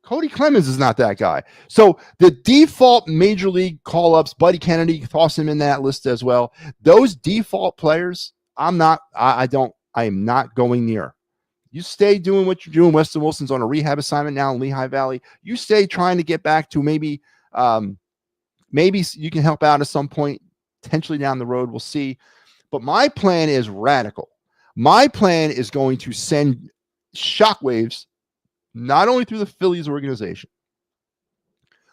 Cody Clemens is not that guy. So the default major league call-ups, Buddy Kennedy, toss him in that list as well. Those default players, I am not going near. You stay doing what you're doing. Weston Wilson's on a rehab assignment now in Lehigh Valley. You stay trying to get back to maybe you can help out at some point, potentially down the road. We'll see. But my plan is radical. My plan is going to send shockwaves not only through the Phillies organization,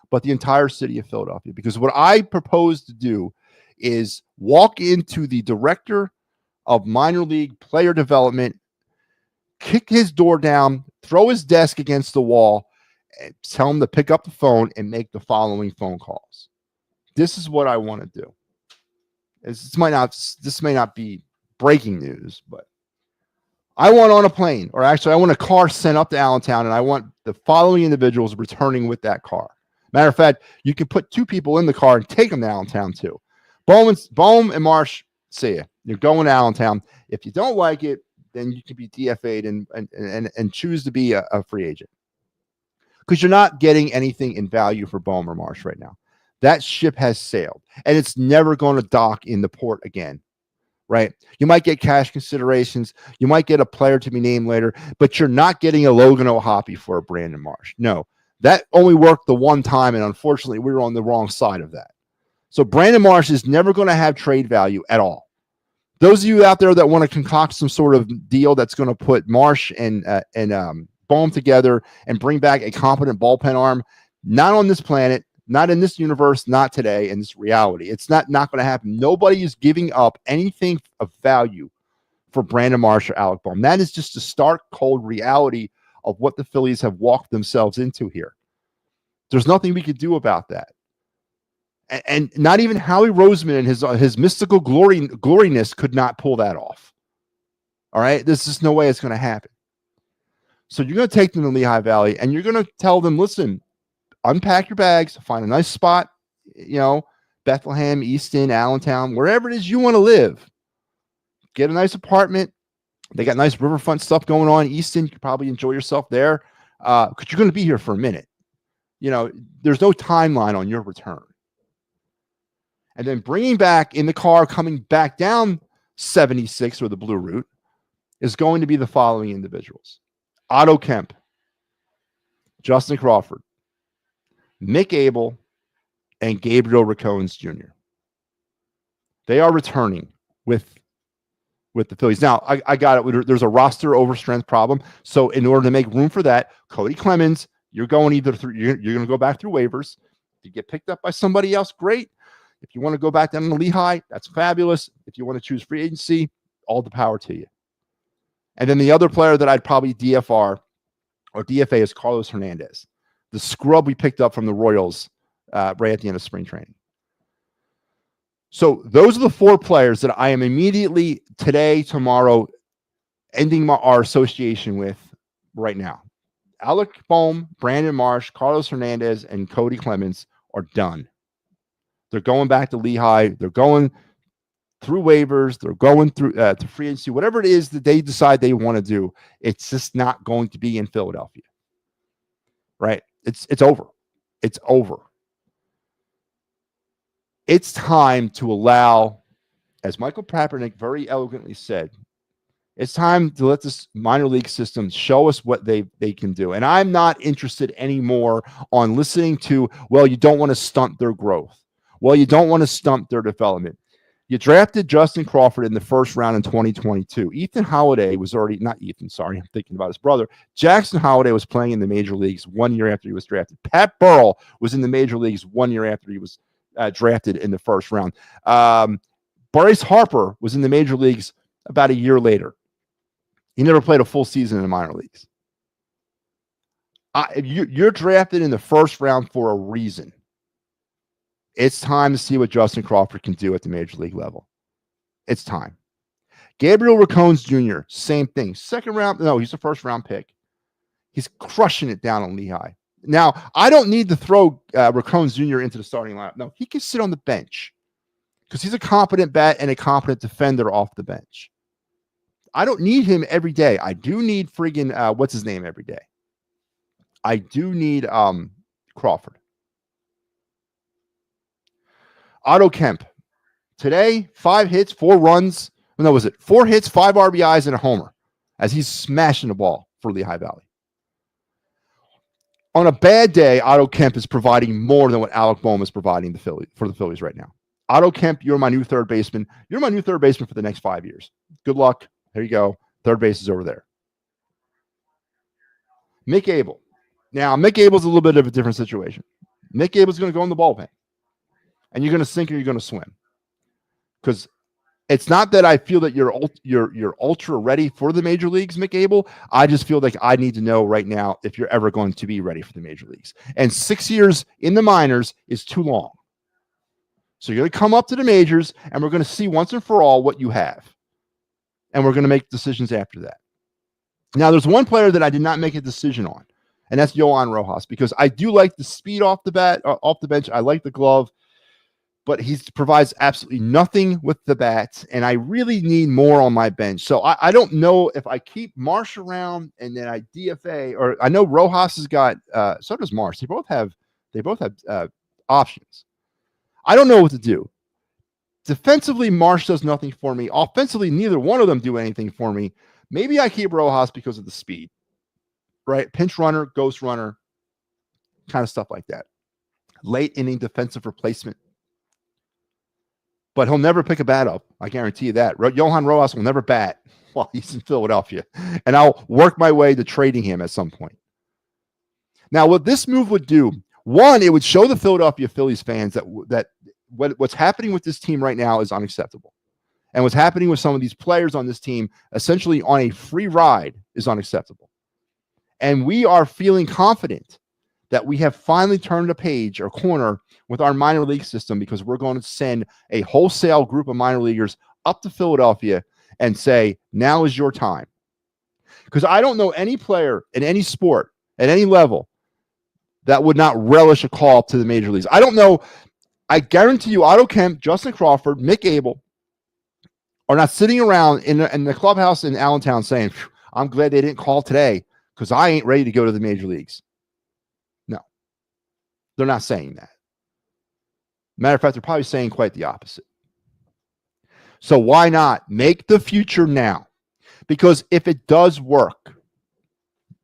but the entire city of Philadelphia. Because what I propose to do is walk into the director of minor league player development, kick his door down, throw his desk against the wall, and tell him to pick up the phone and make the following phone calls. This is what I want to do. This may not be breaking news, but I want on a plane, or actually I want a car sent up to Allentown, and I want the following individuals returning with that car. Matter of fact, you can put 2 people in the car and take them to Allentown too. Bohm and Marsh, see ya. You're going to Allentown. If you don't like it, then you can be DFA'd and choose to be a free agent. Because you're not getting anything in value for Bohm or Marsh right now. That ship has sailed, and it's never going to dock in the port again. Right? You might get cash considerations. You might get a player to be named later, but you're not getting a Logan O'Hoppe for a Brandon Marsh. No, that only worked the one time, and unfortunately, we were on the wrong side of that. So Brandon Marsh is never going to have trade value at all. Those of you out there that want to concoct some sort of deal that's going to put Marsh and Bohm together and bring back a competent bullpen arm, not on this planet. Not in this universe, not today, in this reality. It's not going to happen. Nobody is giving up anything of value for Brandon Marsh or Alec Bohm. That is just a stark, cold reality of what the Phillies have walked themselves into here. There's nothing we could do about that. And not even Howie Roseman and his mystical gloriness could not pull that off. All right. There's just no way it's going to happen. So you're going to take them to Lehigh Valley and you're going to tell them, listen, unpack your bags, find a nice spot, Bethlehem, Easton, Allentown, wherever it is you want to live. Get a nice apartment. They got nice riverfront stuff going on. Easton, you could probably enjoy yourself there because you're going to be here for a minute. There's no timeline on your return. And then bringing back in the car, coming back down 76 or the Blue Route is going to be the following individuals: Otto Kemp, Justin Crawford, Mick Abel, and Gabriel Racones Jr. They are returning with the Phillies. Now, I got it. There's a roster overstrength problem. So in order to make room for that, Cody Clemens, you're going either through, you're going to go back through waivers. If you get picked up by somebody else, great. If you want to go back down to Lehigh, that's fabulous. If you want to choose free agency, all the power to you. And then the other player that I'd probably DFR or DFA is Carlos Hernandez, the scrub we picked up from the Royals right at the end of spring training. So those are the four players that I am immediately today, tomorrow, ending our association with right now. Alec Bohm, Brandon Marsh, Carlos Hernandez, and Cody Clemens are done. They're going back to Lehigh. They're going through waivers. They're going through to free agency. Whatever it is that they decide they want to do, it's just not going to be in Philadelphia. Right? It's over. It's over. It's time to allow, as Michael Kaepernick very elegantly said, it's time to let this minor league system show us what they can do. And I'm not interested anymore on listening to, well, you don't want to stunt their growth. Well, you don't want to stunt their development. You drafted Justin Crawford in the first round in 2022. Ethan Holiday was already, not Ethan, sorry, I'm thinking about his brother. Jackson Holiday was playing in the major leagues 1 year after he was drafted. Pat Burrell was in the major leagues 1 year after he was drafted in the first round. Bryce Harper was in the major leagues about a year later. He never played a full season in the minor leagues. You're drafted in the first round for a reason. It's time to see what Justin Crawford can do at the major league level. It's time. Gabriel Racones Jr., same thing. Second round, no, he's a first round pick. He's crushing it down on Lehigh. Now, I don't need to throw Racones Jr. into the starting lineup. No, he can sit on the bench because he's a competent bat and a competent defender off the bench. I don't need him every day. I do need friggin' what's his name every day. I do need Crawford. Otto Kemp. Today, 5 hits, 4 runs. No, was it 4 hits, 5 RBIs, and a homer as he's smashing the ball for Lehigh Valley. On a bad day, Otto Kemp is providing more than what Alec Bohm is providing for the Phillies right now. Otto Kemp, you're my new third baseman. You're my new third baseman for the next 5 years. Good luck. There you go. Third base is over there. Mick Abel. Now, Mick Abel's a little bit of a different situation. Mick Abel's going to go in the bullpen. And you're going to sink or you're going to swim. Because it's not that I feel that you're ultra ready for the major leagues, Mick Abel. I just feel like I need to know right now if you're ever going to be ready for the major leagues. And 6 years in the minors is too long. So you're going to come up to the majors, and we're going to see once and for all what you have. And we're going to make decisions after that. Now, there's one player that I did not make a decision on, and that's Johan Rojas, because I do like the speed off the bench. I like the glove. But he provides absolutely nothing with the bat, and I really need more on my bench. So I don't know if I keep Marsh around and then I DFA, or I know Rojas has got, so does Marsh. They both have options. I don't know what to do. Defensively, Marsh does nothing for me. Offensively, neither one of them do anything for me. Maybe I keep Rojas because of the speed, right? Pinch runner, ghost runner, kind of stuff like that. Late inning defensive replacement. But he'll never pick a bat up. I guarantee you that. Johan Rojas will never bat while he's in Philadelphia. And I'll work my way to trading him at some point. Now, what this move would do, one, it would show the Philadelphia Phillies fans that what's happening with this team right now is unacceptable. And what's happening with some of these players on this team, essentially on a free ride, is unacceptable. And we are feeling confident that we have finally turned a page or corner with our minor league system, because we're going to send a wholesale group of minor leaguers up to Philadelphia, and say, now is your time. Because I don't know any player in any sport at any level that would not relish a call up to the major leagues. I don't know. I guarantee you Otto Kemp, Justin Crawford, Mick Abel are not sitting around in the clubhouse in Allentown saying, I'm glad they didn't call today because I ain't ready to go to the major leagues. No, they're not saying that. Matter of fact, they're probably saying quite the opposite. So why not make the future now? Because if it does work,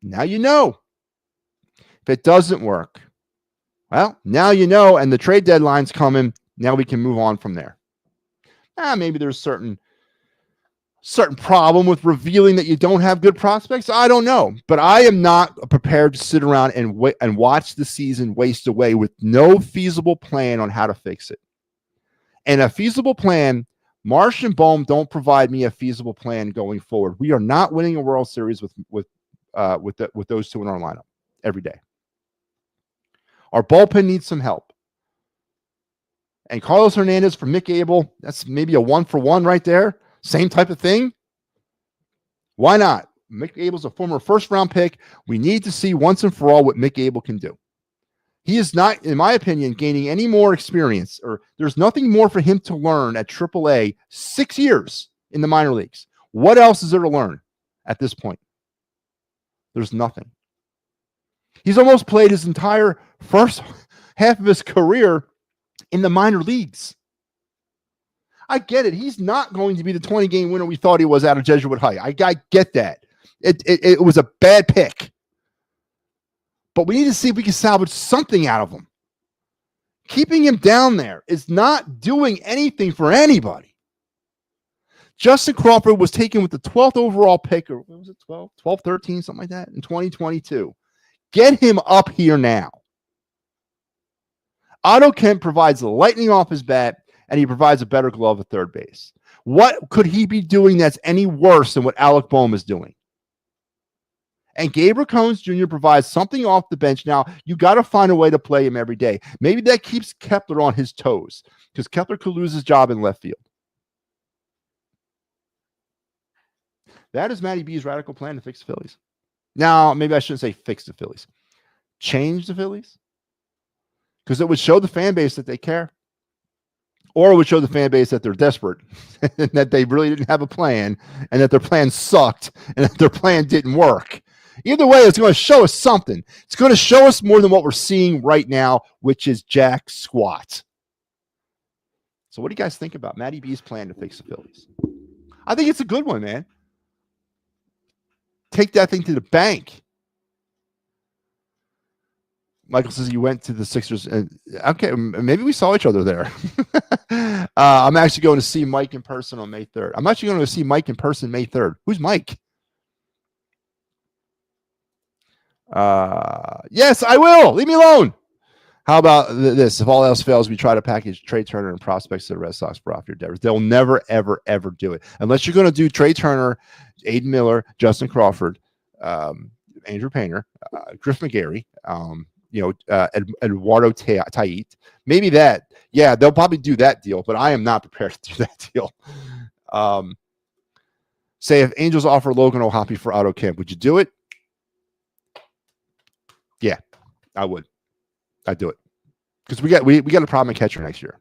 now you know. If it doesn't work, well, now you know, and the trade deadline's coming. Now we can move on from there. Maybe there's certain problem with revealing that you don't have good prospects. I don't know, but I am not prepared to sit around and wait and watch the season waste away with no feasible plan on how to fix it. And a feasible plan, Marsh and Bohm don't provide me a feasible plan going forward. We are not winning a World Series with those two in our lineup every day. Our bullpen needs some help. And Carlos Hernandez for Mick Abel, that's maybe a 1-for-1 right there. Same type of thing. Why not? Mick Abel's a former first-round pick. We need to see once and for all what Mick Abel can do. He is not, in my opinion, gaining any more experience, or there's nothing more for him to learn at AAA 6 years in the minor leagues. What else is there to learn at this point? There's nothing. He's almost played his entire first half of his career in the minor leagues. I get it. He's not going to be the 20-game winner we thought he was out of Jesuit High. I get that. It was a bad pick. But we need to see if we can salvage something out of him. Keeping him down there is not doing anything for anybody. Justin Crawford was taken with the 12th overall pick, or what was it, 12, 13, something like that, in 2022. Get him up here now. Otto Kemp provides the lightning off his bat, and he provides a better glove at third base. What could he be doing that's any worse than what Alec Bohm is doing? And Gabriel Combs Jr. provides something off the bench. Now, you got to find a way to play him every day. Maybe that keeps Kepler on his toes, because Kepler could lose his job in left field. That is Matty B's radical plan to fix the Phillies. Now, maybe I shouldn't say fix the Phillies. Change the Phillies. Because it would show the fan base that they care. Or it would show the fan base that they're desperate, and that they really didn't have a plan, and that their plan sucked, and that their plan didn't work. Either way, it's going to show us something. It's going to show us more than what we're seeing right now, which is jack squat. So what do you guys think about Matty B's plan to fix the Phillies? I think it's a good one, man. Take that thing to the bank. Michael says you went to the Sixers. Okay, maybe we saw each other there. I'm actually going to see Mike in person on May 3rd. I'm actually going to see Mike in person May 3rd. Who's Mike? Yes, I will. Leave me alone. How about this? If all else fails, we try to package Trey Turner and prospects to the Red Sox for off your endeavors. They'll never, ever, ever do it. Unless you're going to do Trey Turner, Aiden Miller, Justin Crawford, Andrew Painter, Griff McGarry, Eduardo Tait. Maybe that. Yeah, they'll probably do that deal, but I am not prepared to do that deal. Say if Angels offer Logan O'Hoppe for Otto Kemp, would you do it? Yeah, I would. I'd do it. Because we got a problem at catcher next year.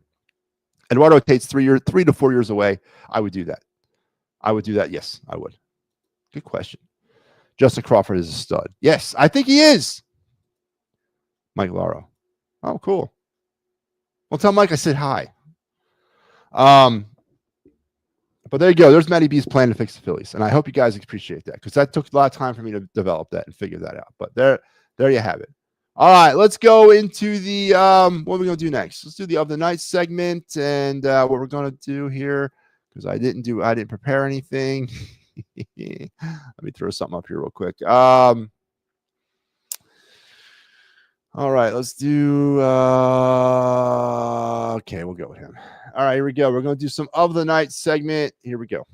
Eduardo Tate's 3 to 4 years away. I would do that. I would do that. Yes, I would. Good question. Justin Crawford is a stud. Yes, I think he is. Mike Laro. Oh, cool. Well, tell Mike I said hi. But there you go. There's Matty B's plan to fix the Phillies. And I hope you guys appreciate that, because that took a lot of time for me to develop that and figure that out. But there you have it. All right, let's go into the what are we going to do next? Let's do the of the night segment, and what we're going to do here, because I didn't prepare anything. Let me throw something up here real quick. All right, let's do okay, we'll go with him. All right, here we go. We're going to do some of the night segment. Here we go.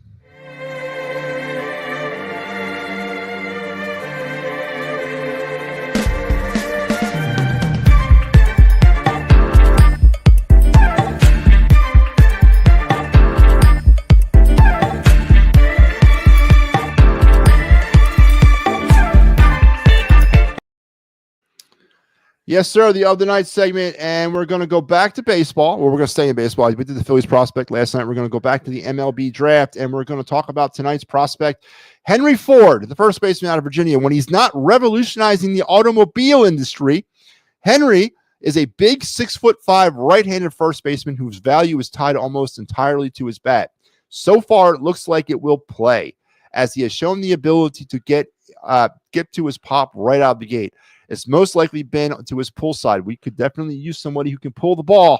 Yes, sir. The of the night segment, and we're going to go back to baseball. Well, we're going to stay in baseball. We did the Phillies prospect last night. We're going to go back to the MLB draft, and we're going to talk about tonight's prospect, Henry Ford, the first baseman out of Virginia. When he's not revolutionizing the automobile industry, Henry is a big 6'5" right-handed first baseman whose value is tied almost entirely to his bat. So far, it looks like it will play, as he has shown the ability to get to his pop right out of the gate. It's most likely been to his pull side. We could definitely use somebody who can pull the ball.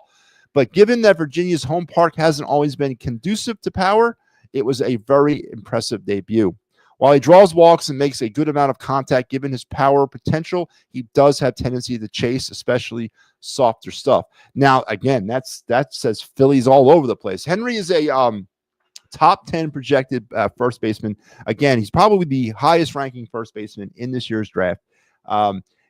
But given that Virginia's home park hasn't always been conducive to power, it was a very impressive debut. While he draws walks and makes a good amount of contact, given his power potential, he does have tendency to chase, especially softer stuff. Now, again, that says Phillies all over the place. Henry is a top 10 projected first baseman. Again, he's probably the highest ranking first baseman in this year's draft.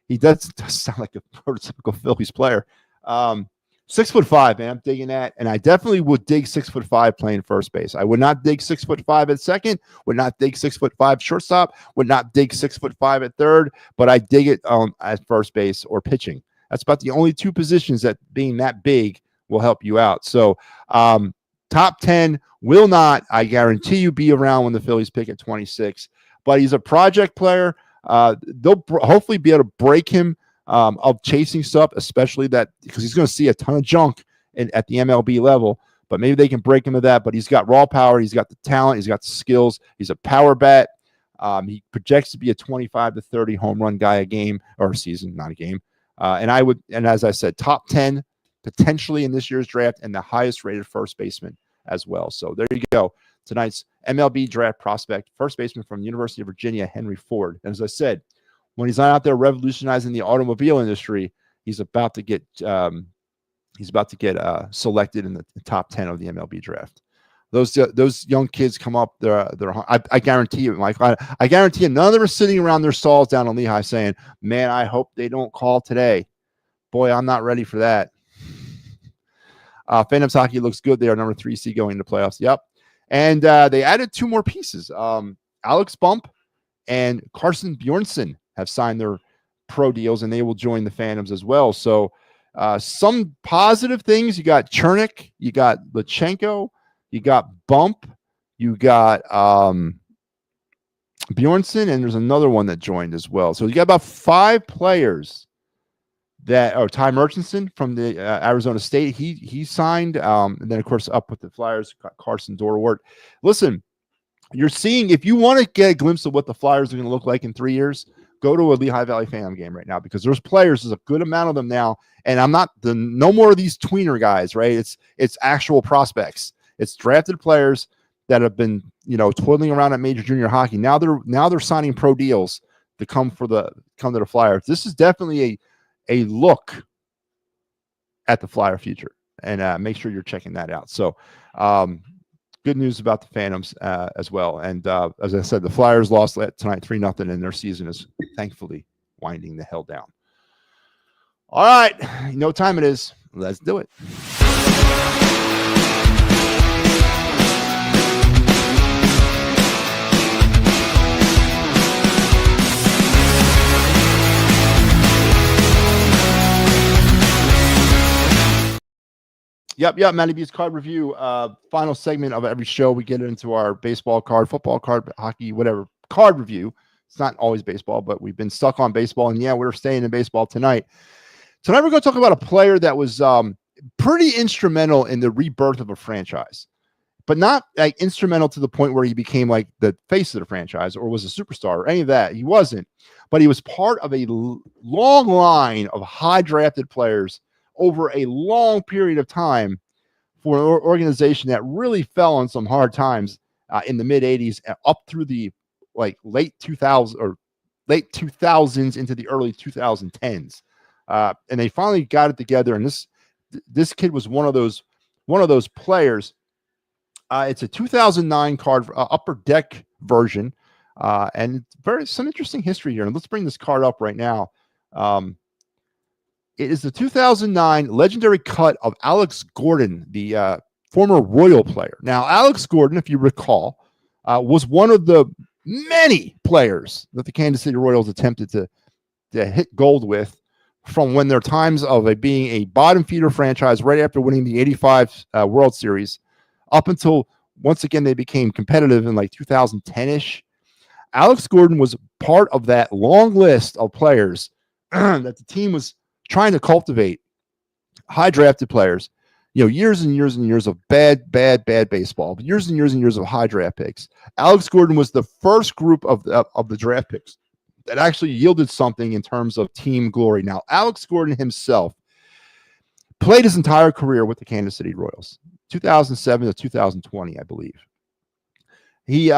He does sound like a prototypical Phillies player. 6'5", man. I'm digging that. And I definitely would dig 6'5" playing first base. I would not dig 6'5" at second, would not dig 6'5" shortstop, would not dig 6'5" at third, but I dig it at first base or pitching. That's about the only two positions that being that big will help you out. So top 10 will not, I guarantee you, be around when the Phillies pick at 26. But he's a project player. They'll hopefully be able to break him of chasing stuff, especially that because he's going to see a ton of junk at the MLB level. But maybe they can break him of that. But he's got raw power. He's got the talent. He's got the skills. He's a power bat. He projects to be a 25 to 30 home run guy a game or a season, not a game. And as I said, top 10 potentially in this year's draft and the highest rated first baseman as well. So there you go. Tonight's MLB draft prospect, first baseman from the University of Virginia, Henry Ford. And as I said, when he's not out there revolutionizing the automobile industry, he's about to get selected in the top 10 of the MLB draft. Those young kids come up. I guarantee you, Mike. I guarantee you, none of them are sitting around their stalls down in Lehigh saying, "Man, I hope they don't call today." Boy, I'm not ready for that. Phantoms hockey looks good. They are number 3 seed going into playoffs. Yep. And they added 2 more pieces. Alex Bump and Carson Bjornsson have signed their pro deals, and they will join the Phantoms as well. So some positive things. You got Chernick, you got Lachenko, you got Bump, you got Bjornsson, and there's another one that joined as well. So you got about 5 players Ty Murchison from the Arizona State, he signed, and then of course up with the Flyers, Carson Dorwart. Listen, you're seeing, if you want to get a glimpse of what the Flyers are going to look like in 3 years, go to a Lehigh Valley Phantom game right now, because there's players, there's a good amount of them now, and no more of these tweener guys, right? It's actual prospects. It's drafted players that have been, twiddling around at major junior hockey. Now they're signing pro deals to come to the Flyers. This is definitely a look at the Flyer future, and make sure you're checking that out. So good news about the Phantoms as well. And as I said, the Flyers lost tonight 3-0, and their season is thankfully winding the hell down. All right, you know what time it is. Let's do it. Yep. MattyB's card review. Final segment of every show, we get into our baseball card, football card, hockey, whatever card review. It's not always baseball, but we've been stuck on baseball, and yeah, we're staying in baseball tonight. Tonight we're going to talk about a player that was pretty instrumental in the rebirth of a franchise, but not like instrumental to the point where he became like the face of the franchise or was a superstar or any of that. He wasn't, but he was part of a long line of high drafted players over a long period of time for an organization that really fell on some hard times in the mid 80s up through the late 2000s or late 2000s into the early 2010s. And they finally got it together. And this kid was one of those players. It's a 2009 card, upper deck version. And some interesting history here. And let's bring this card up right now. It is the 2009 legendary cut of Alex Gordon, the former Royal player. Now, Alex Gordon, if you recall, was one of the many players that the Kansas City Royals attempted to hit gold with from when their times of being a bottom feeder franchise right after winning the 85 World Series up until once again they became competitive in like 2010-ish. Alex Gordon was part of that long list of players that the team was trying to cultivate, high drafted players, years and years and years of bad baseball, years and years and years of high draft picks. Alex Gordon was the first group of the draft picks that actually yielded something in terms of team glory. Now, Alex Gordon himself played his entire career with the Kansas City Royals, 2007 to 2020, I believe. He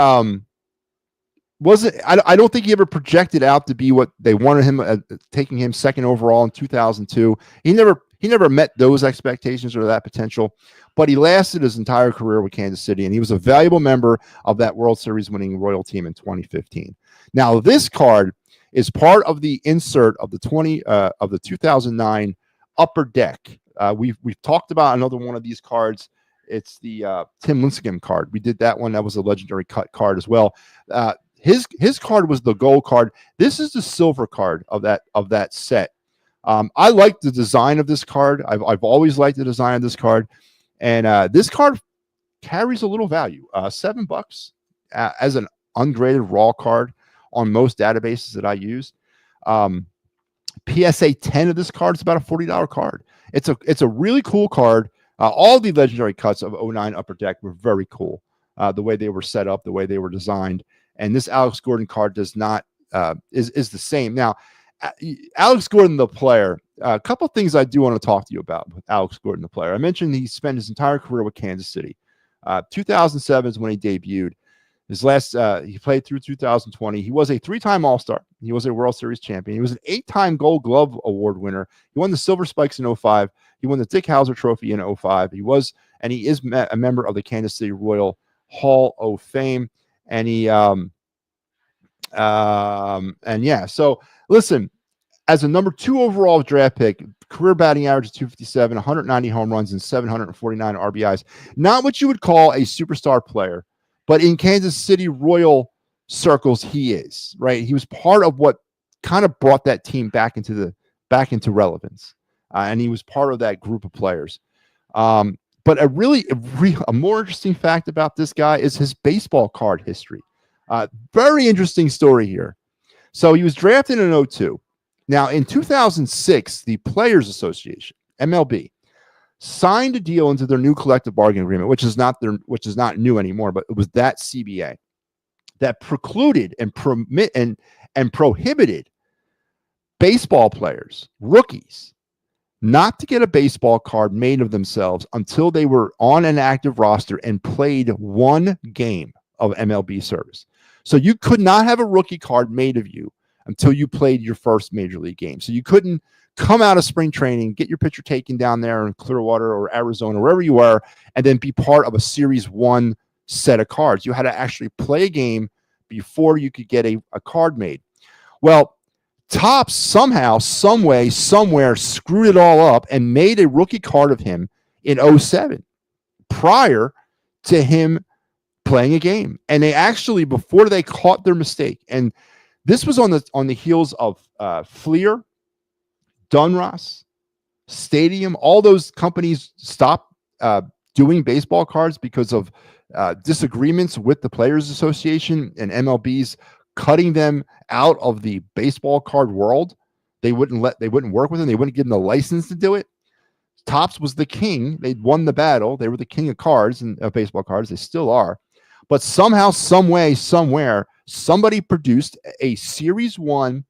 wasn't. I don't think he ever projected out to be what they wanted him, taking him second overall in 2002. He never met those expectations or that potential, but he lasted his entire career with Kansas City, and he was a valuable member of that World Series winning Royal team in 2015. Now, this card is part of the insert of the 2009 Upper Deck. We've talked about another one of these cards. It's the Tim Lincecum card. We did that one. That was a legendary cut card as well. His card was the gold card. This is the silver card of that set. I like the design of this card. I've always liked the design of this card, and this card carries a little value. $7 as an ungraded raw card on most databases that I use. PSA 10 of this card is about a $40 card. It's a really cool card. All the legendary cuts of 09 Upper Deck were very cool. The way they were set up, the way they were designed, and this Alex Gordon card does not is the same. Now, Alex Gordon, the player, a couple things I do want to talk to you about with Alex Gordon, the player. I mentioned he spent his entire career with Kansas City. 2007 is when he debuted. His last, he played through 2020. He was a 3-time All-Star. He was a World Series champion. He was an 8-time Gold Glove Award winner. He won the Silver Spikes in 05. He won the Dick Howser Trophy in 05. He is a member of the Kansas City Royal Hall of Fame. And so listen, as a number 2 overall draft pick, career batting average of 257, 190 home runs, and 749 RBIs. Not what you would call a superstar player, but in Kansas City Royal circles, he is, right? He was part of what kind of brought that team back into relevance. And he was part of that group of players. But a more interesting fact about this guy is his baseball card history. Very interesting story here. So he was drafted in 2002. Now, in 2006, the Players Association, MLB, signed a deal into their new collective bargaining agreement, which is not new anymore, but it was that CBA that precluded and prohibited baseball players, rookies, not to get a baseball card made of themselves until they were on an active roster and played one game of MLB service. So you could not have a rookie card made of you until you played your first major league game. So you couldn't come out of spring training, get your picture taken down there in Clearwater or Arizona, wherever you were, and then be part of a Series 1 set of cards. You had to actually play a game before you could get a card made. Well, Topps somehow, some way, somewhere screwed it all up and made a rookie card of him in 2007 prior to him playing a game. And they actually, before they caught their mistake, and this was on the heels of Fleer, Dunross, Stadium, all those companies stopped doing baseball cards because of disagreements with the Players Association and MLB's cutting them out of the baseball card world. They wouldn't work with them. They wouldn't give them the license to do it. Topps was the king. They'd won the battle. They were the king of cards and baseball cards. They still are. But somehow, some way, somewhere, somebody produced a Series 1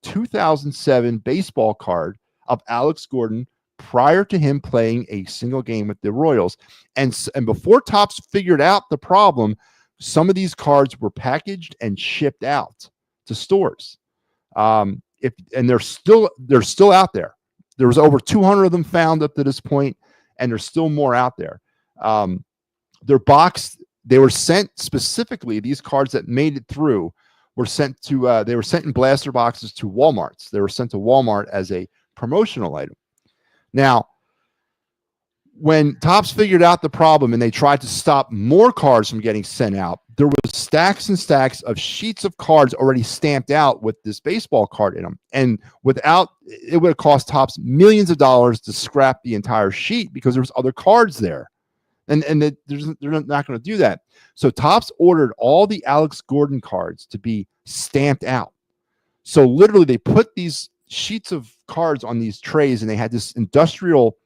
2007 baseball card of Alex Gordon prior to him playing a single game with the Royals. And before Topps figured out the problem, some of these cards were packaged and shipped out to stores. And they're still out there. There was over 200 of them found up to this point, and there's still more out there. They're boxed. They were sent specifically, these cards that made it through were sent to, they were sent in blaster boxes to Walmarts. They were sent to Walmart as a promotional item. Now, when Topps figured out the problem and they tried to stop more cards from getting sent out, there was stacks and stacks of sheets of cards already stamped out with this baseball card in them. And without, it would have cost Topps millions of dollars to scrap the entire sheet because there was other cards there. And they're not going to do that. So Topps ordered all the Alex Gordon cards to be stamped out. So literally they put these sheets of cards on these trays and they had this industrial,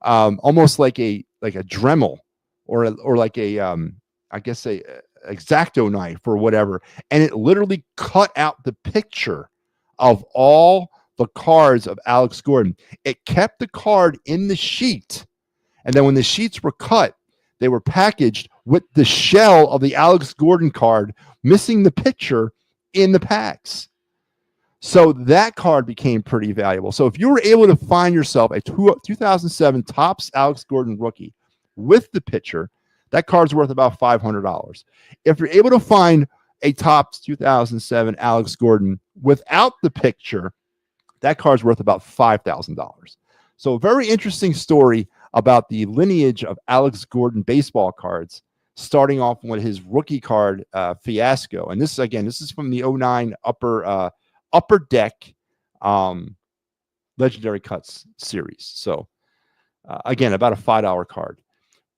almost like a Dremel or like a, I guess a X-Acto knife or whatever. And it literally cut out the picture of all the cards of Alex Gordon. It kept the card in the sheet. And then when the sheets were cut, they were packaged with the shell of the Alex Gordon card, missing the picture in the packs. So that card became pretty valuable. So if you were able to find yourself a 2007 Topps Alex Gordon rookie with the picture, that card's worth about $500. If you're able to find a Topps 2007 Alex Gordon without the picture, that card's worth about $5,000. So a very interesting story about the lineage of Alex Gordon baseball cards, starting off with his rookie card fiasco. And this is from the 09 upper deck legendary cuts series. So again, about a $5 card.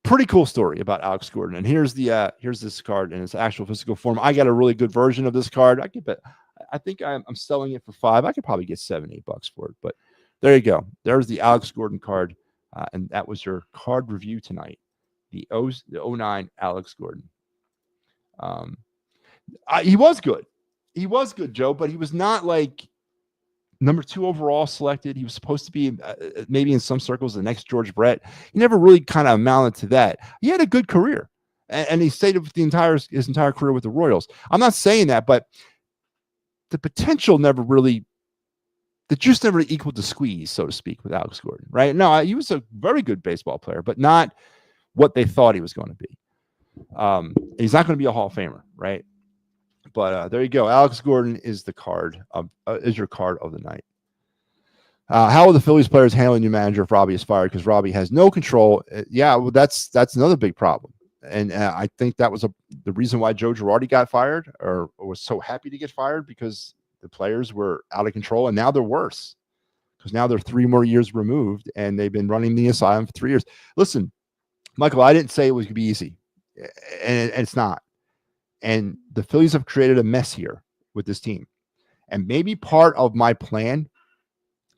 Pretty cool story about Alex Gordon. And here's this card in its actual physical form. I got a really good version of this card. I think I'm selling it for $5. I could probably get $7-8 for it, but there you go. There's the Alex Gordon card. And that was your card review tonight. The 09 Alex Gordon. He was good. He was good, Joe, but he was not like number 2 overall selected. He was supposed to be maybe in some circles the next George Brett. He never really kind of amounted to that. He had a good career, and he stayed with his entire career with the Royals. I'm not saying that, but the potential never really. The juice never equaled the squeeze, so to speak, with Alex Gordon, right? No, he was a very good baseball player, but not what they thought he was going to be. He's not going to be a Hall of Famer, right? But there you go. Alex Gordon is the card is your card of the night. How will the Phillies players handle a new manager if Robbie is fired? Because Robbie has no control. Yeah, well, that's another big problem, and I think that was the reason why Joe Girardi got fired or was so happy to get fired, because the players were out of control, and now they're worse because now they're 3 more years removed, and they've been running the asylum for 3 years. Listen, Michael, I didn't say it was going to be easy, and it's not. And the Phillies have created a mess here with this team. And maybe part of my plan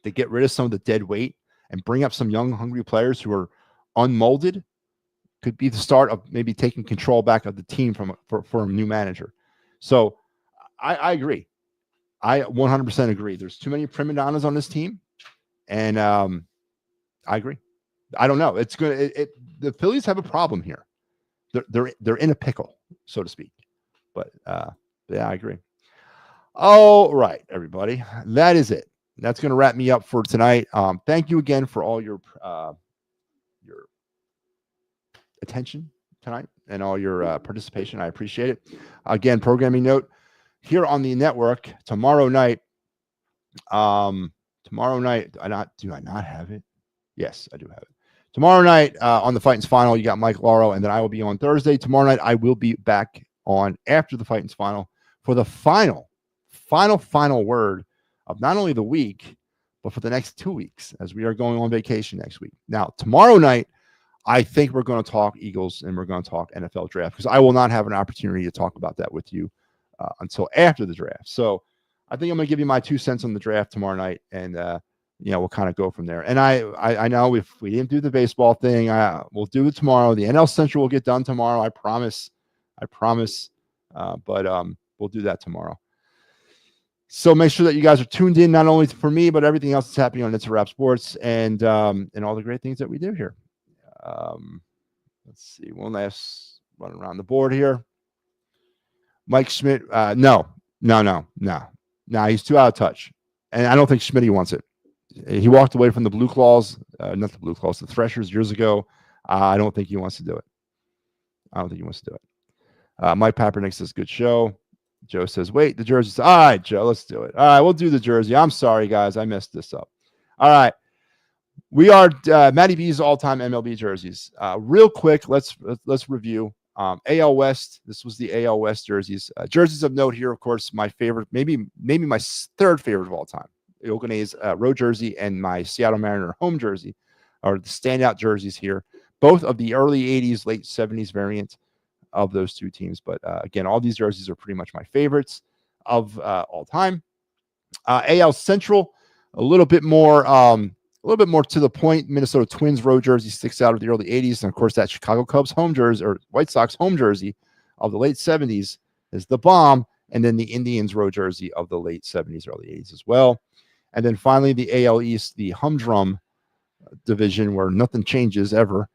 to get rid of some of the dead weight and bring up some young, hungry players who are unmolded could be the start of maybe taking control back of the team for a new manager. So I agree. I 100% agree. There's too many prima donnas on this team, and I agree. I don't know. It's good. The Phillies have a problem here. They're in a pickle, so to speak. But yeah, I agree. All right, everybody, that is it. That's going to wrap me up for tonight. Thank you again for all your attention tonight and all your participation. I appreciate it. Again, programming note. Here on the network tomorrow night. Do I not have it? Yes, I do have it. Tomorrow night on the Fightins Final, you got Mike Lauro, and then I will be on Thursday. Tomorrow night, I will be back on after the Fightins Final for the final word of not only the week, but for the next 2 weeks, as we are going on vacation next week. Now, tomorrow night, I think we're going to talk Eagles and we're going to talk NFL draft, because I will not have an opportunity to talk about that with you until after the draft. So I think I'm going to give you my 2 cents on the draft tomorrow night, and we'll kind of go from there. And I know if we didn't do the baseball thing, we'll do it tomorrow. The NL Central will get done tomorrow. I promise. But we'll do that tomorrow. So make sure that you guys are tuned in, not only for me, but everything else that's happening on It's a Wrap Sports and all the great things that we do here. Let's see. One last run around the board here. Mike Schmidt. No. He's too out of touch. And I don't think Schmidt wants it. He walked away from the Blue Claws, not the Blue Claws, the Threshers years ago. I don't think he wants to do it. Mike Papernick says, good show. Joe says, wait, the jerseys. All right, Joe, let's do it. All right, we'll do the jersey. I'm sorry, guys. I messed this up. All right. We are Matty B's all-time MLB jerseys. Real quick, let's review AL West. This was the AL West jerseys. Jerseys of note here, of course, my favorite, maybe my third favorite of all time. The Oakland A's road jersey and my Seattle Mariner home jersey are the standout jerseys here. Both of the early 80s, late 70s variant of those two teams. But again, all these jerseys are pretty much my favorites of all time. AL Central, a little bit more to the point. Minnesota Twins road jersey sticks out of the early 80s. And of course, that Chicago Cubs home jersey or White Sox home jersey of the late 70s is the bomb. And then the Indians road jersey of the late 70s, early 80s as well. And then finally, the AL East, the humdrum division where nothing changes ever.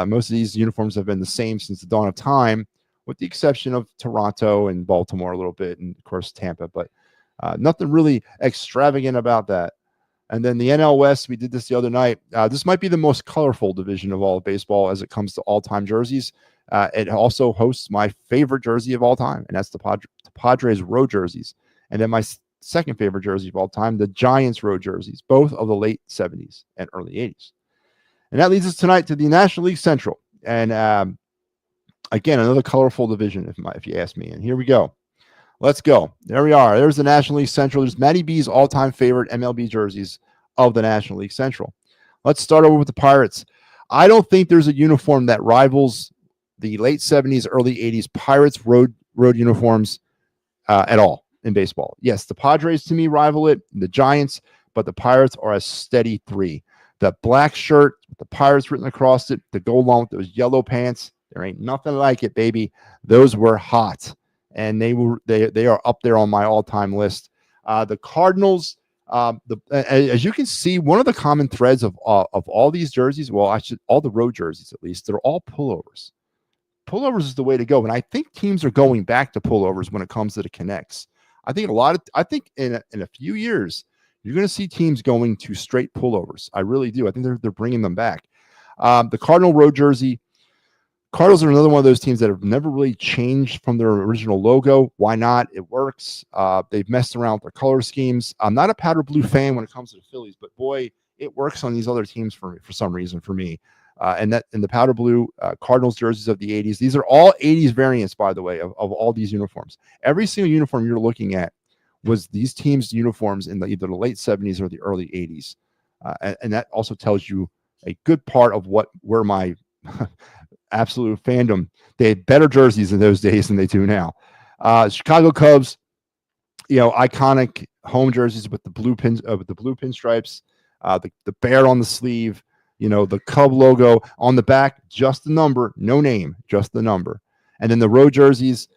Most of these uniforms have been the same since the dawn of time, with the exception of Toronto and Baltimore a little bit, and of course Tampa, but nothing really extravagant about that. And then the NL West, we did this the other night. This might be the most colorful division of all of baseball as it comes to all-time jerseys. It also hosts my favorite jersey of all time, and that's the Padres road jerseys. And then my second favorite jersey of all time, the Giants road jerseys, both of the late 70s and early 80s. And that leads us tonight to the National League Central. And again, another colorful division, if you ask me. And here we go. Let's go. There we are. There's the National League Central. There's Matty B's all-time favorite MLB jerseys of the National League Central. Let's start over with the Pirates. I don't think there's a uniform that rivals the late 70s, early 80s Pirates road uniforms at all in baseball. Yes, the Padres to me rival it, the Giants, but the Pirates are a steady three. The black shirt with the Pirates written across it to go along with those yellow pants. There ain't nothing like it, baby. Those were hot, and they are up there on my all-time list. The Cardinals, as you can see, one of the common threads of all these jerseys, well, all the road jerseys at least, they're all pullovers. Pullovers is the way to go, and I think teams are going back to pullovers when it comes to the connects. I think in a few years, you're going to see teams going to straight pullovers. I really do. I think they're bringing them back. The Cardinal road jersey. Cardinals are another one of those teams that have never really changed from their original logo. Why not? It works. They've messed around with their color schemes. I'm not a powder blue fan when it comes to the Phillies, but boy, it works on these other teams for some reason for me. And the powder blue Cardinals jerseys of the 80s. These are all 80s variants, by the way, of all these uniforms. Every single uniform you're looking at was these teams' uniforms in either the late 70s or the early 80s. And that also tells you a good part of where my absolute fandom. They had better jerseys in those days than they do now. Chicago Cubs, iconic home jerseys with the blue pinstripes, the bear on the sleeve, the Cub logo on the back, just the number, no name, just the number. And then the road jerseys,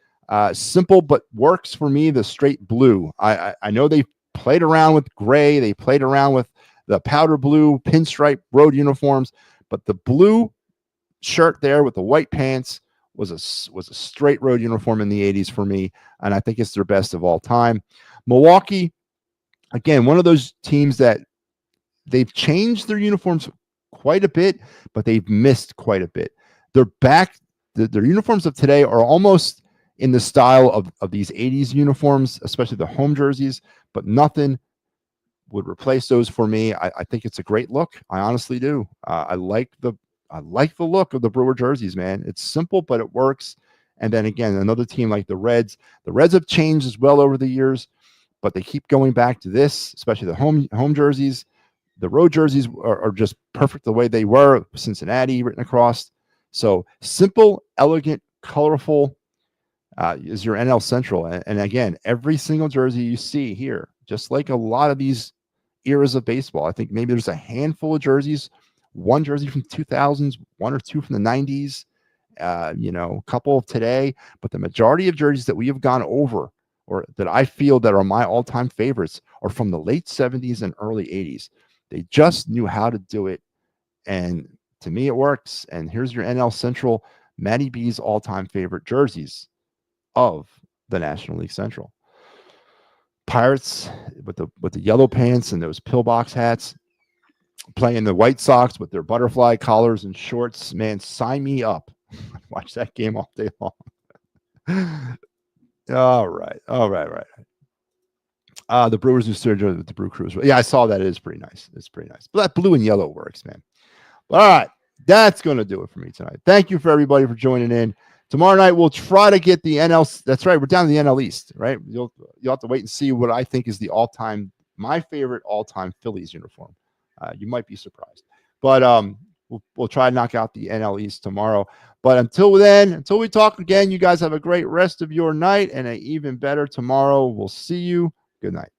simple but works for me. The straight blue. I know they played around with gray. They played around with the powder blue pinstripe road uniforms, but the blue shirt there with the white pants was a straight road uniform in the 80s for me, and I think it's their best of all time. Milwaukee, again, one of those teams that they've changed their uniforms quite a bit, but they've missed quite a bit. They're back. Their uniforms of today are almost in the style of these 80s uniforms, especially the home jerseys, but nothing would replace those for me. I think it's a great look. I honestly do. I like the look of the Brewer jerseys, man. It's simple, but it works. And then again, another team like the Reds. The Reds have changed as well over the years, but they keep going back to this, especially the home jerseys. The road jerseys are just perfect the way they were. Cincinnati written across. So simple, elegant, colorful is your NL Central. And again, every single jersey you see here, just like a lot of these eras of baseball, I think maybe there's a handful of jerseys, one jersey from 2000s, one or two from the 90s, a couple of today, but the majority of jerseys that we have gone over or that I feel that are my all-time favorites are from the late 70s and early 80s. They just knew how to do it, and to me it works. And here's your NL Central, Matty B's all-time favorite jerseys of the National League Central. Pirates with the yellow pants and those pillbox hats, playing the White Sox with their butterfly collars and shorts. Man, sign me up. Watch that game all day long. All right. The Brewers New Surgery with the Brew Crews. Yeah, I saw that. It is pretty nice. It's pretty nice. But that blue and yellow works, man. But all right. That's going to do it for me tonight. Thank you for everybody for joining in. Tomorrow night, we'll try to get the NL. That's right. We're down to the NL East, right? You'll have to wait and see what I think is my favorite all-time Phillies uniform. You might be surprised. But we'll try to knock out the NL East tomorrow. But until then, until we talk again, you guys have a great rest of your night and an even better tomorrow. We'll see you. Good night.